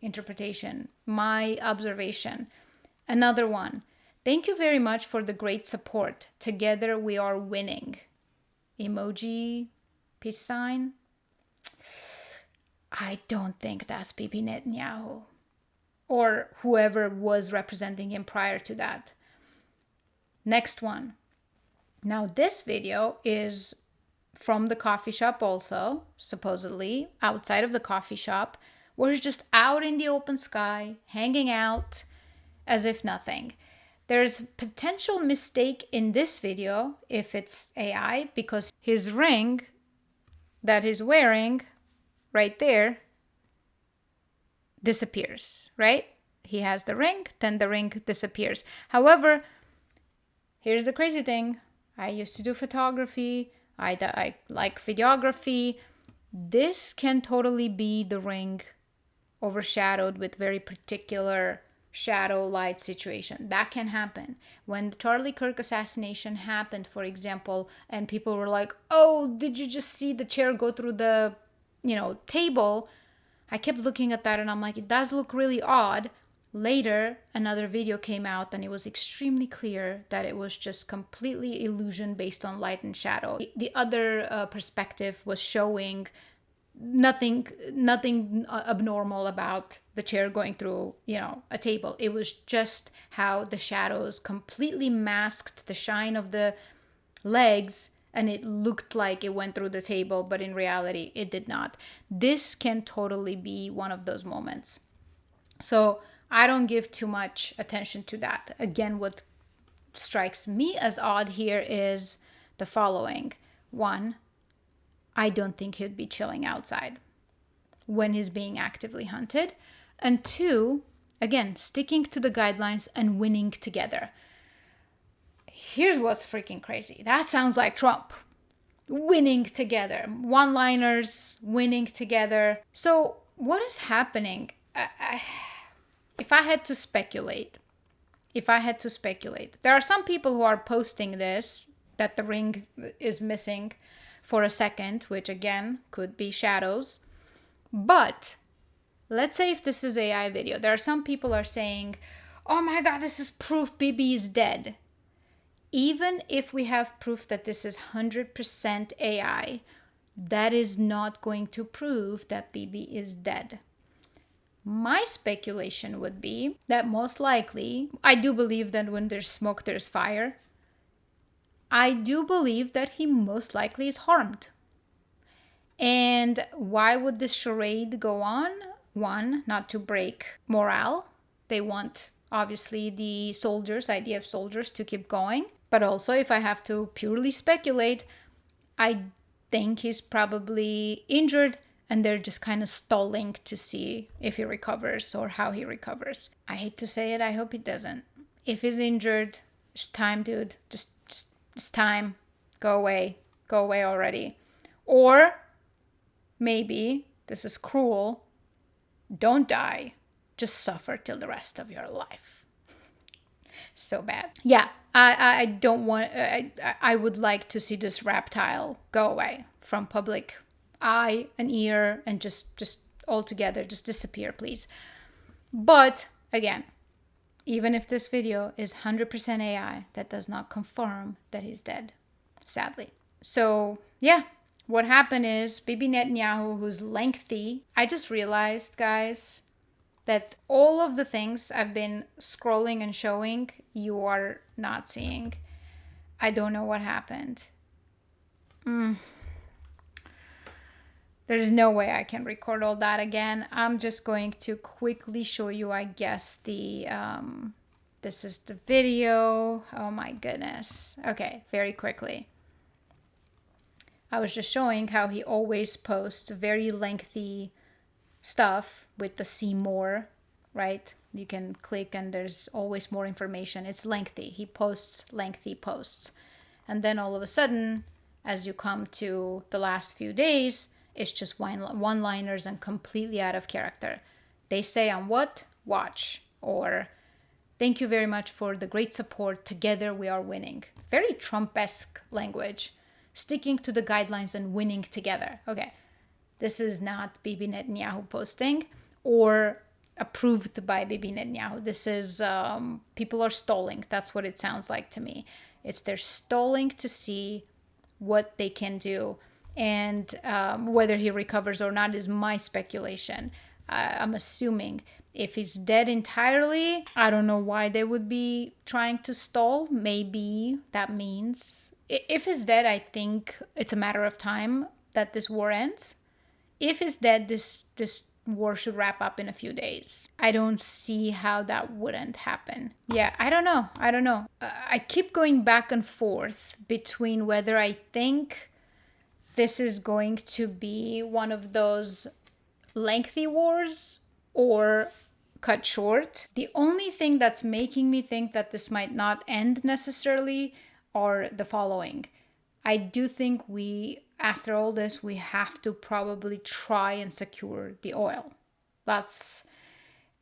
interpretation, my observation. Another one. Thank you very much for the great support. Together we are winning. Emoji, peace sign. I don't think that's Bibi Netanyahu or whoever was representing him prior to that. Next one. Now this video is from the coffee shop also, supposedly, outside of the coffee shop, where he's just out in the open sky, hanging out as if nothing. There's potential mistake in this video if it's AI, because his ring that he's wearing right there disappears, right? He has the ring, then the ring disappears. However, here's the crazy thing. I used to do photography. I like videography. this can totally be the ring overshadowed with very particular shadow light situation. That can happen. When the Charlie Kirk assassination happened, for example, and people were like, oh, did you just see the chair go through the, table? I kept looking at that and I'm like, it does look really odd. Later, another video came out and it was extremely clear that it was just completely illusion based on light and shadow. The other perspective was showing nothing abnormal about the chair going through, a table. It was just how the shadows completely masked the shine of the legs and it looked like it went through the table, but in reality, it did not. This can totally be one of those moments. So I don't give too much attention to that. Again, what strikes me as odd here is the following. One, I don't think he'd be chilling outside when he's being actively hunted. And two, again, sticking to the guidelines and winning together. Here's what's freaking crazy. That sounds like Trump. Winning together. One-liners, winning together. So what is happening? If I had to speculate, there are some people who are posting this, that the ring is missing for a second, which again could be shadows. But let's say if this is AI video, there are some people are saying, oh my God, this is proof Bibi is dead. Even if we have proof that this is 100% AI, that is not going to prove that Bibi is dead. My speculation would be that most likely, I do believe that when there's smoke, there's fire. I do believe that he most likely is harmed. And why would this charade go on? One, not to break morale. They want, obviously, the IDF soldiers to keep going. But also, if I have to purely speculate, I think he's probably injured and they're just kind of stalling to see if he recovers or how he recovers. I hate to say it, I hope he doesn't. If he's injured, it's time, dude. Just it's time. Go away. Go away already. Or maybe, this is cruel, don't die. Just suffer till the rest of your life. So bad. Yeah, I don't want, I would like to see this reptile go away from public eye and ear and just altogether, just disappear, please. But again, even if this video is 100% AI, that does not confirm that he's dead, sadly. So yeah, what happened is Bibi Netanyahu, who's lengthy, I just realized, guys, that all of the things I've been scrolling and showing, you are not seeing. I don't know what happened. There's no way I can record all that again. I'm just going to quickly show you, I guess, this is the video. Oh my goodness. Okay, very quickly. I was just showing how he always posts very lengthy stuff with the see more, right? You can click and there's always more information. It's lengthy. He posts lengthy posts. And then all of a sudden, as you come to the last few days, it's just one-liners and completely out of character. They say on what? Watch. Or, thank you very much for the great support. Together we are winning. Very Trump-esque language. Sticking to the guidelines and winning together. Okay. This is not Bibi Netanyahu posting or approved by Bibi Netanyahu. This is, people are stalling. That's what it sounds like to me. It's they're stalling to see what they can do. And whether he recovers or not is my speculation. I'm assuming if he's dead entirely, I don't know why they would be trying to stall. Maybe that means if he's dead, I think it's a matter of time that this war ends. If he's dead, this war should wrap up in a few days. I don't see how that wouldn't happen. Yeah, I don't know. I keep going back and forth between whether I think this is going to be one of those lengthy wars or cut short. The only thing that's making me think that this might not end necessarily are the following. I do think we after all this, we have to probably try and secure the oil. That's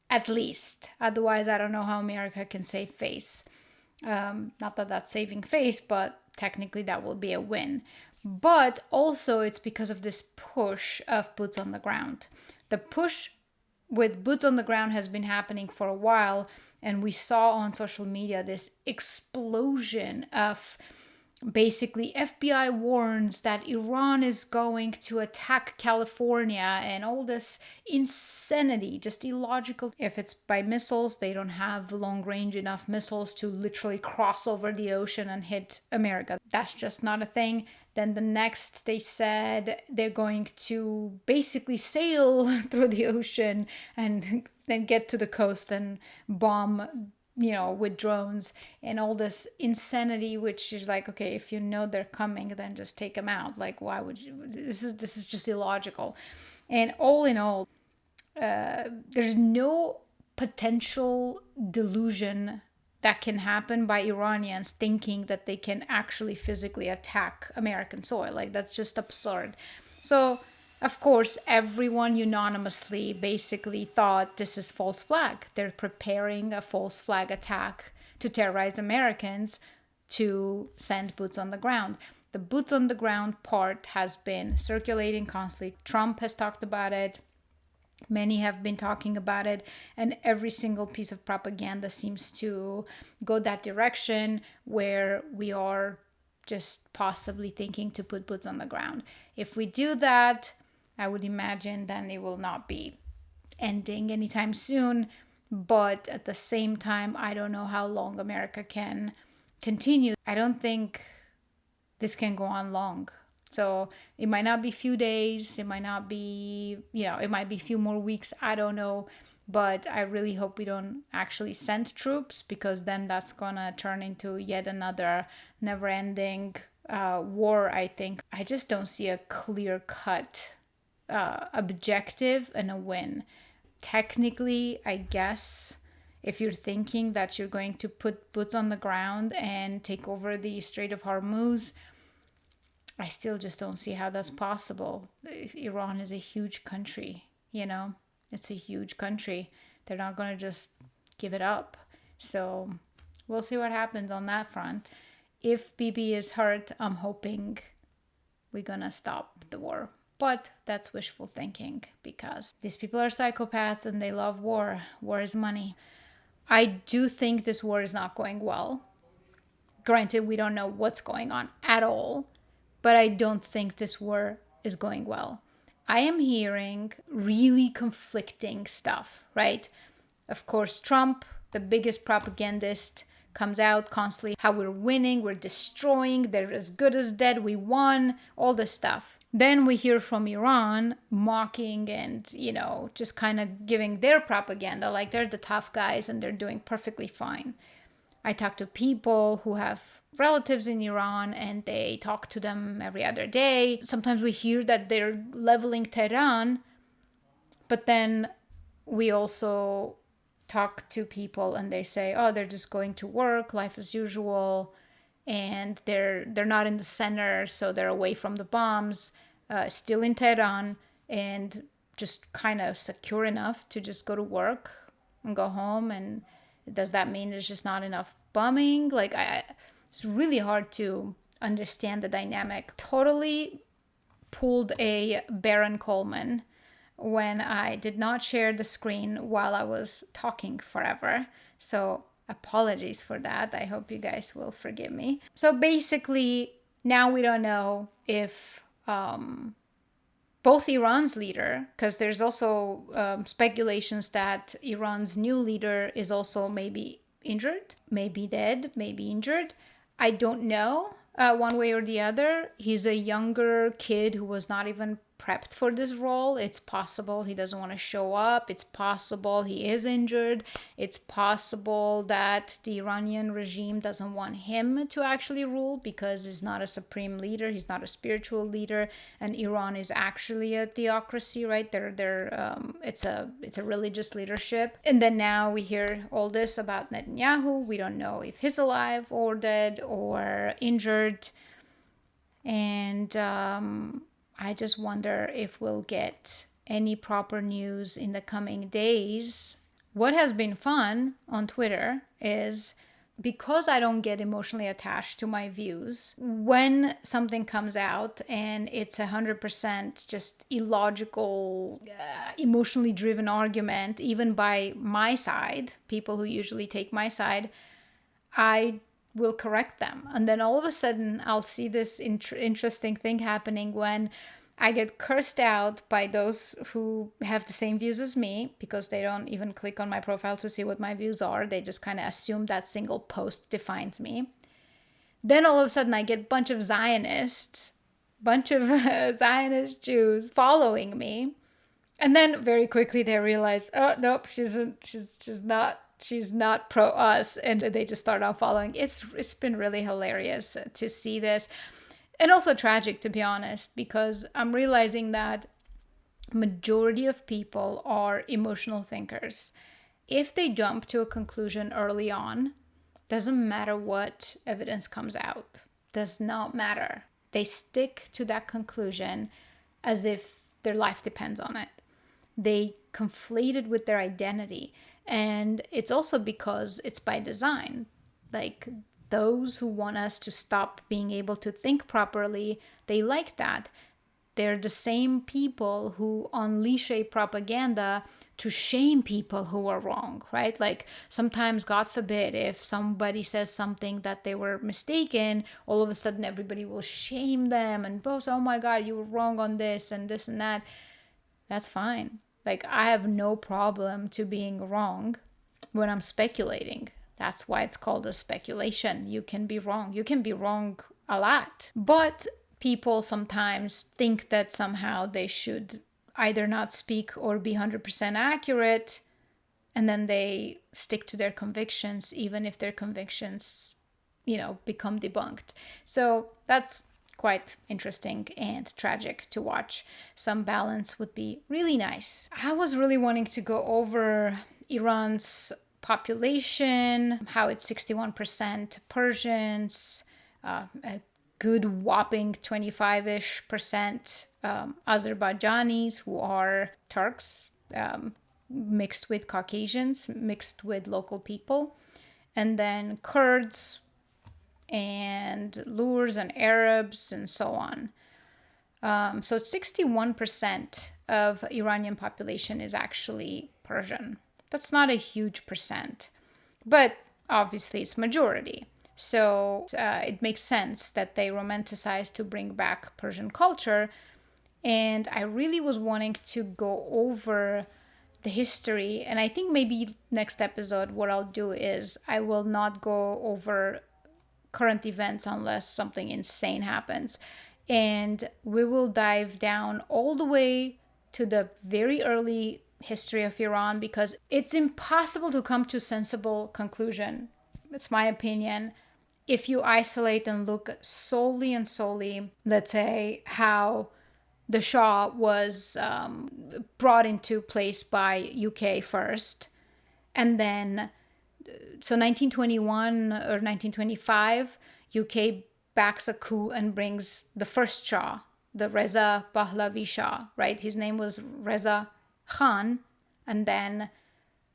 at least. Otherwise, I don't know how America can save face. Not that that's saving face, but technically that will be a win. But also it's because of this push of boots on the ground. The push with boots on the ground has been happening for a while, and we saw on social media this explosion of basically FBI warns that Iran is going to attack California and all this insanity, just illogical. If it's by missiles, they don't have long range enough missiles to literally cross over the ocean and hit America. That's just not a thing. Then the next, they said they're going to basically sail through the ocean and then get to the coast and bomb, with drones and all this insanity, which is like, okay, if you know they're coming, then just take them out. Like, why would you? This is just illogical. And all in all, there's no potential delusion that can happen by Iranians thinking that they can actually physically attack American soil. Like, that's just absurd. So, of course, everyone unanimously basically thought this is false flag. They're preparing a false flag attack to terrorize Americans to send boots on the ground. The boots on the ground part has been circulating constantly. Trump has talked about it. Many have been talking about it, and every single piece of propaganda seems to go that direction, where we are just possibly thinking to put boots on the ground. If we do that, I would imagine then it will not be ending anytime soon. But at the same time, I don't know how long America can continue. I don't think this can go on long. So it might not be a few days, it might not be, it might be a few more weeks, I don't know. But I really hope we don't actually send troops, because then that's gonna turn into yet another never-ending war, I think. I just don't see a clear-cut objective and a win. Technically, I guess, if you're thinking that you're going to put boots on the ground and take over the Strait of Hormuz, I still just don't see how that's possible. Iran is a huge country, It's a huge country. They're not going to just give it up. So we'll see what happens on that front. If Bibi is hurt, I'm hoping we're going to stop the war. But that's wishful thinking, because these people are psychopaths and they love war. War is money. I do think this war is not going well. Granted, we don't know what's going on at all, but I don't think this war is going well. I am hearing really conflicting stuff, right? Of course, Trump, the biggest propagandist, comes out constantly how we're winning, we're destroying, they're as good as dead, we won, all this stuff. Then we hear from Iran mocking and, just kind of giving their propaganda like they're the tough guys and they're doing perfectly fine. I talk to people who have relatives in Iran and they talk to them every other day. Sometimes we hear that they're leveling Tehran, but then we also talk to people and they say, oh, they're just going to work, life as usual, and they're not in the center, so they're away from the bombs, still in Tehran, and just kind of secure enough to just go to work and go home. And does that mean there's just not enough bombing? It's really hard to understand the dynamic. Totally pulled a Baron Coleman when I did not share the screen while I was talking forever. So apologies for that. I hope you guys will forgive me. So basically, now we don't know if both Iran's leader, because there's also speculations that Iran's new leader is also maybe injured, maybe dead, maybe injured. I don't know, one way or the other. He's a younger kid who was not even prepped for this role. It's possible he doesn't want to show up. It's possible he is injured. It's possible that the Iranian regime doesn't want him to actually rule because he's not a supreme leader. He's not a spiritual leader, and Iran is actually a theocracy, right? It's a religious leadership. And then now we hear all this about Net&yahoo. We don't know if he's alive or dead or injured. And I just wonder if we'll get any proper news in the coming days. What has been fun on Twitter is, because I don't get emotionally attached to my views, when something comes out and it's 100% just illogical, emotionally driven argument, even by my side, people who usually take my side, I will correct them. And then all of a sudden, I'll see this interesting thing happening when I get cursed out by those who have the same views as me, because they don't even click on my profile to see what my views are. They just kind of assume that single post defines me. Then all of a sudden I get a bunch of Zionists, Zionist Jews following me. And then very quickly they realize, oh, nope, she's not pro us. And they just start unfollowing. It's been really hilarious to see this. And also tragic, to be honest, because I'm realizing that majority of people are emotional thinkers. If they jump to a conclusion early on, doesn't matter what evidence comes out. Does not matter. They stick to that conclusion as if their life depends on it. They conflate it with their identity. And it's also because it's by design. Like, those who want us to stop being able to think properly, they like that. They're the same people who unleash a propaganda to shame people who are wrong, right? Like, sometimes, God forbid, if somebody says something that they were mistaken, all of a sudden everybody will shame them and boast, oh my God, you were wrong on this and that. That's fine. Like, I have no problem to being wrong when I'm speculating. That's why it's called a speculation. You can be wrong. You can be wrong a lot. But people sometimes think that somehow they should either not speak or be 100% accurate. And then they stick to their convictions, even if their convictions, become debunked. So that's quite interesting and tragic to watch. Some balance would be really nice. I was really wanting to go over Iran's population, how it's 61% Persians, a good whopping 25-ish% Azerbaijanis, who are Turks, mixed with Caucasians, mixed with local people, and then Kurds and Lurs and Arabs and so on. So 61% of Iranian population is actually Persian. That's not a huge percent, but obviously it's majority. So it makes sense that they romanticize to bring back Persian culture. And I really was wanting to go over the history. And I think maybe next episode, what I'll do is I will not go over current events unless something insane happens. And we will dive down all the way to the very early history of Iran, because it's impossible to come to a sensible conclusion. It's my opinion. If you isolate and look solely, let's say, how the Shah was brought into place by UK first, and then, so 1921 or 1925, UK backs a coup and brings the first Shah, the Reza Pahlavi Shah, right? His name was Reza Khan, and then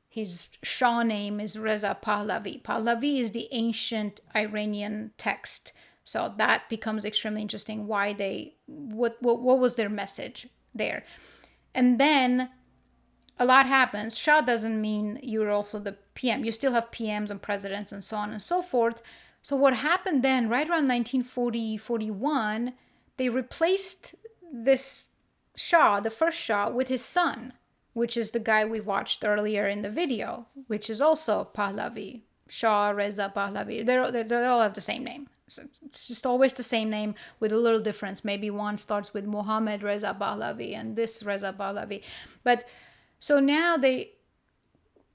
his Shah name is Reza Pahlavi. Pahlavi is the ancient Iranian text, so that becomes extremely interesting. Why what was their message there? And then a lot happens. Shah doesn't mean you're also the PM. You still have PMs and presidents and so on and so forth. So what happened then, right around 1940-41, they replaced this Shah, the first Shah, with his son, which is the guy we watched earlier in the video, which is also Pahlavi. Shah Reza Pahlavi. They all have the same name. So it's just always the same name with a little difference. Maybe one starts with Mohammed Reza Pahlavi and this Reza Pahlavi. But so now they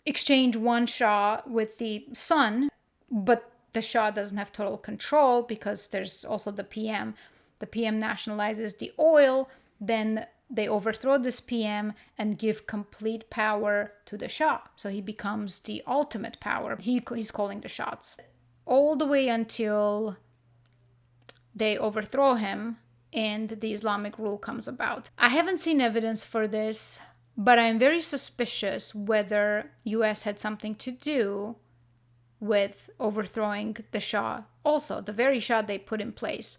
exchange one Shah with the son, but the Shah doesn't have total control because there's also the PM. The PM nationalizes the oil, then they overthrow this PM and give complete power to the Shah. So he becomes the ultimate power. He's calling the shots. All the way until they overthrow him and the Islamic rule comes about. I haven't seen evidence for this, but I'm very suspicious whether US had something to do with overthrowing the Shah, also the very Shah they put in place,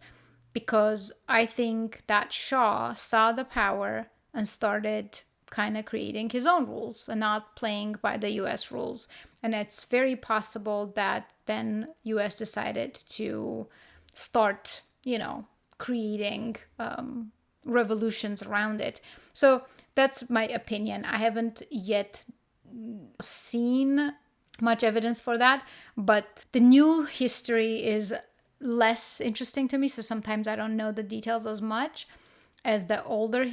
because I think that Shah saw the power and started kind of creating his own rules and not playing by the US rules. And it's very possible that then US decided to start, creating revolutions around it. So that's my opinion. I haven't yet seen much evidence for that, but the new history is less interesting to me, so sometimes I don't know the details as much as the older,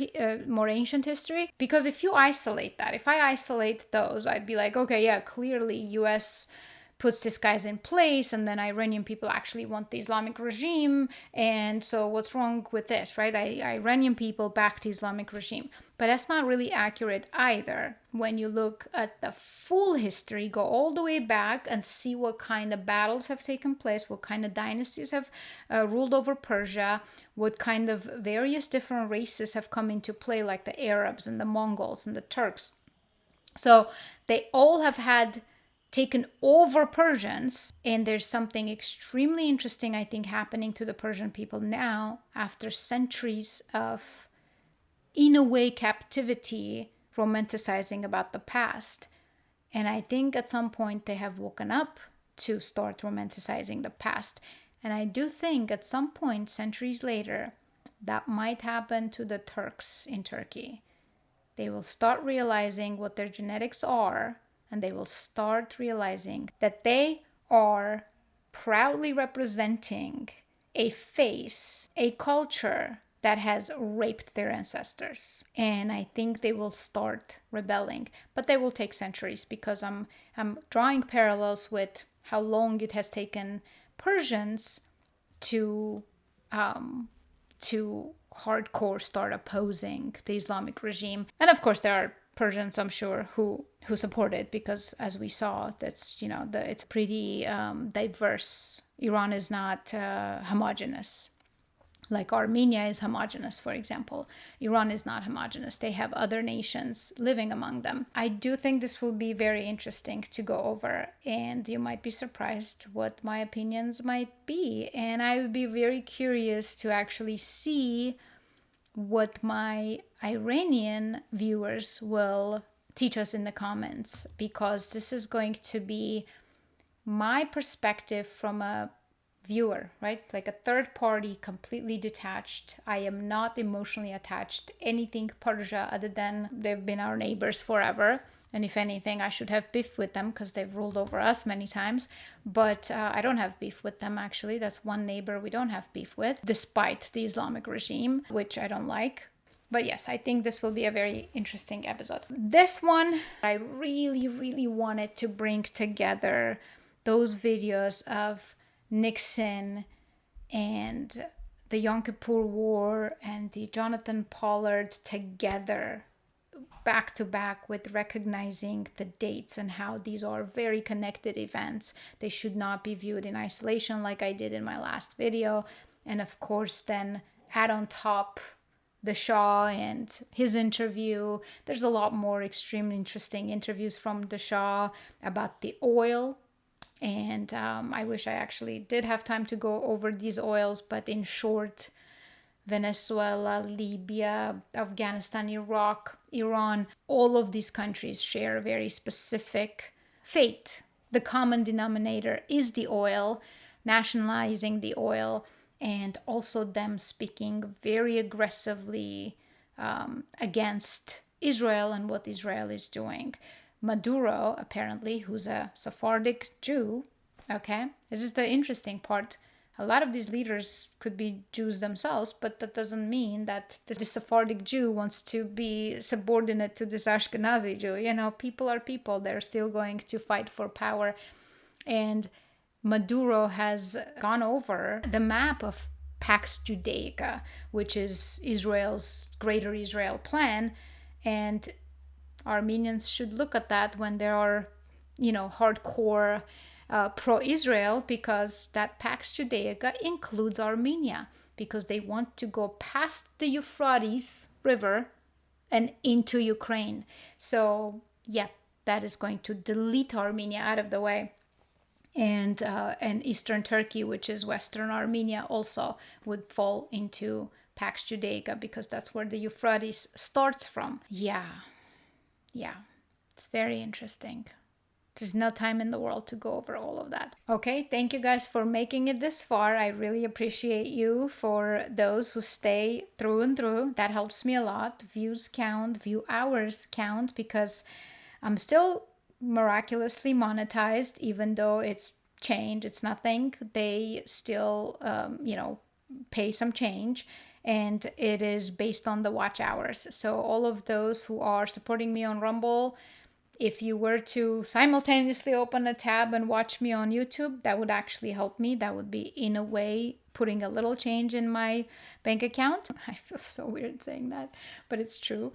more ancient history. Because if you isolate that, if I isolate those, I'd be like, okay, yeah, clearly US puts these guys in place, and then Iranian people actually want the Islamic regime, and so what's wrong with this, right? Iranian people back the Islamic regime. But that's not really accurate either. When you look at the full history, go all the way back and see what kind of battles have taken place, what kind of dynasties have ruled over Persia, what kind of various different races have come into play, like the Arabs and the Mongols and the Turks. So they all have had taken over Persians, and there's something extremely interesting, I think, happening to the Persian people now after centuries of, in a way, captivity, romanticizing about the past. And I think at some point they have woken up to start romanticizing the past. And I do think at some point, centuries later, that might happen to the Turks in Turkey. They will start realizing what their genetics are, and they will start realizing that they are proudly representing a face, a culture that has raped their ancestors. And I think they will start rebelling. But they will take centuries, because I'm drawing parallels with how long it has taken Persians to hardcore start opposing the Islamic regime. And of course there are Persians, I'm sure, who support it, because as we saw, that's it's pretty diverse. Iran is not homogenous, like Armenia is homogenous, for example. Iran is not homogenous. They have other nations living among them. I do think this will be very interesting to go over, and you might be surprised what my opinions might be. And I would be very curious to actually see what my Iranian viewers will teach us in the comments, because this is going to be my perspective from a viewer, right? Like a third party, completely detached. I am not emotionally attached to anything Persia, other than they've been our neighbors forever. And if anything, I should have beef with them because they've ruled over us many times. But I don't have beef with them, actually. That's one neighbor we don't have beef with, despite the Islamic regime, which I don't like. But yes, I think this will be a very interesting episode. This one, I really, really wanted to bring together those videos of Nixon and the Yom Kippur War and the Jonathan Pollard together, back to back, with recognizing the dates and how these are very connected events. They should not be viewed in isolation, like I did in my last video. And of course, then add on top the Shah and his interview. There's a lot more extremely interesting interviews from the Shah about the oil. And I wish I actually did have time to go over these oils, but in short, Venezuela, Libya, Afghanistan, Iraq, Iran, all of these countries share a very specific fate. The common denominator is the oil, nationalizing the oil, and also them speaking very aggressively against Israel and what Israel is doing. Maduro, apparently, who's a Sephardic Jew, okay? This is the interesting part. A lot of these leaders could be Jews themselves, but that doesn't mean that the Sephardic Jew wants to be subordinate to this Ashkenazi Jew. People are people. They're still going to fight for power. And Maduro has gone over the map of Pax Judaica, which is Israel's Greater Israel plan. And Armenians should look at that when there are, hardcore pro-Israel because that Pax Judaica includes Armenia, because they want to go past the Euphrates River and into Ukraine. So yeah, that is going to delete Armenia out of the way. And Eastern Turkey, which is Western Armenia, also would fall into Pax Judaica because that's where the Euphrates starts from. Yeah, it's very interesting. There's no time in the world to go over all of that. Okay, thank you guys for making it this far. I really appreciate you. For those who stay through and through, that helps me a lot. Views count, view hours count, because I'm still miraculously monetized, even though it's change, it's nothing. They still, pay some change, and it is based on the watch hours. So all of those who are supporting me on Rumble, if you were to simultaneously open a tab and watch me on YouTube, that would actually help me. That would be, in a way, putting a little change in my bank account. I feel so weird saying that, but it's true.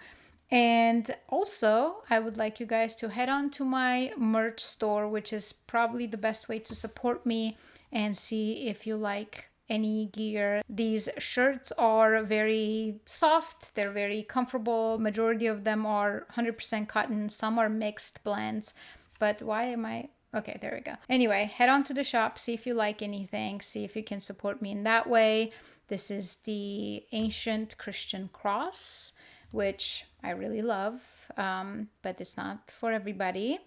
And also, I would like you guys to head on to my merch store, which is probably the best way to support me, and see if you like any gear. These shirts are very soft, they're very comfortable. Majority of them are 100% cotton, some are mixed blends. But why am I... Okay, there we go. Anyway, head on to the shop, see if you like anything, see if you can support me in that way. This is the Ancient Christian Cross, which I really love, but it's not for everybody.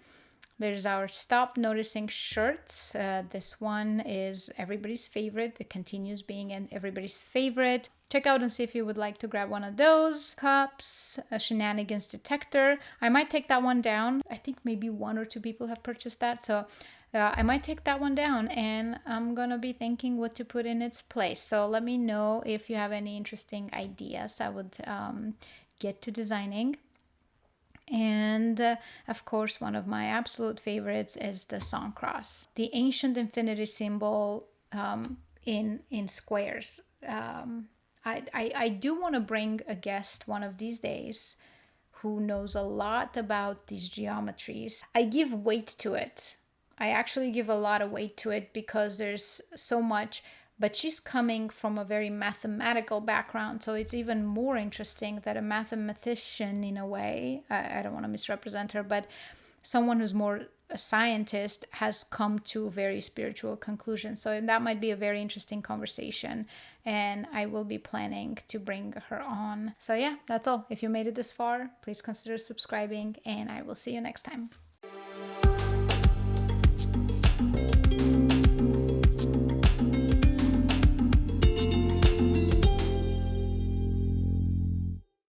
There's our Stop Noticing shirts. This one is everybody's favorite. It continues being everybody's favorite. Check out and see if you would like to grab one of those. Cups, a shenanigans detector. I might take that one down. I think maybe 1 or 2 people have purchased that, so I might take that one down, and I'm gonna be thinking what to put in its place. So let me know if you have any interesting ideas. I would get to designing. And of course, one of my absolute favorites is the song cross, the ancient infinity symbol in squares. I do want to bring a guest one of these days who knows a lot about these geometries. I give weight to it. I actually give a lot of weight to it because there's so much, but she's coming from a very mathematical background, so it's even more interesting that a mathematician, in a way, I don't want to misrepresent her, but someone who's more a scientist has come to very spiritual conclusions. So that might be a very interesting conversation, and I will be planning to bring her on. So yeah, that's all. If you made it this far, please consider subscribing, and I will see you next time.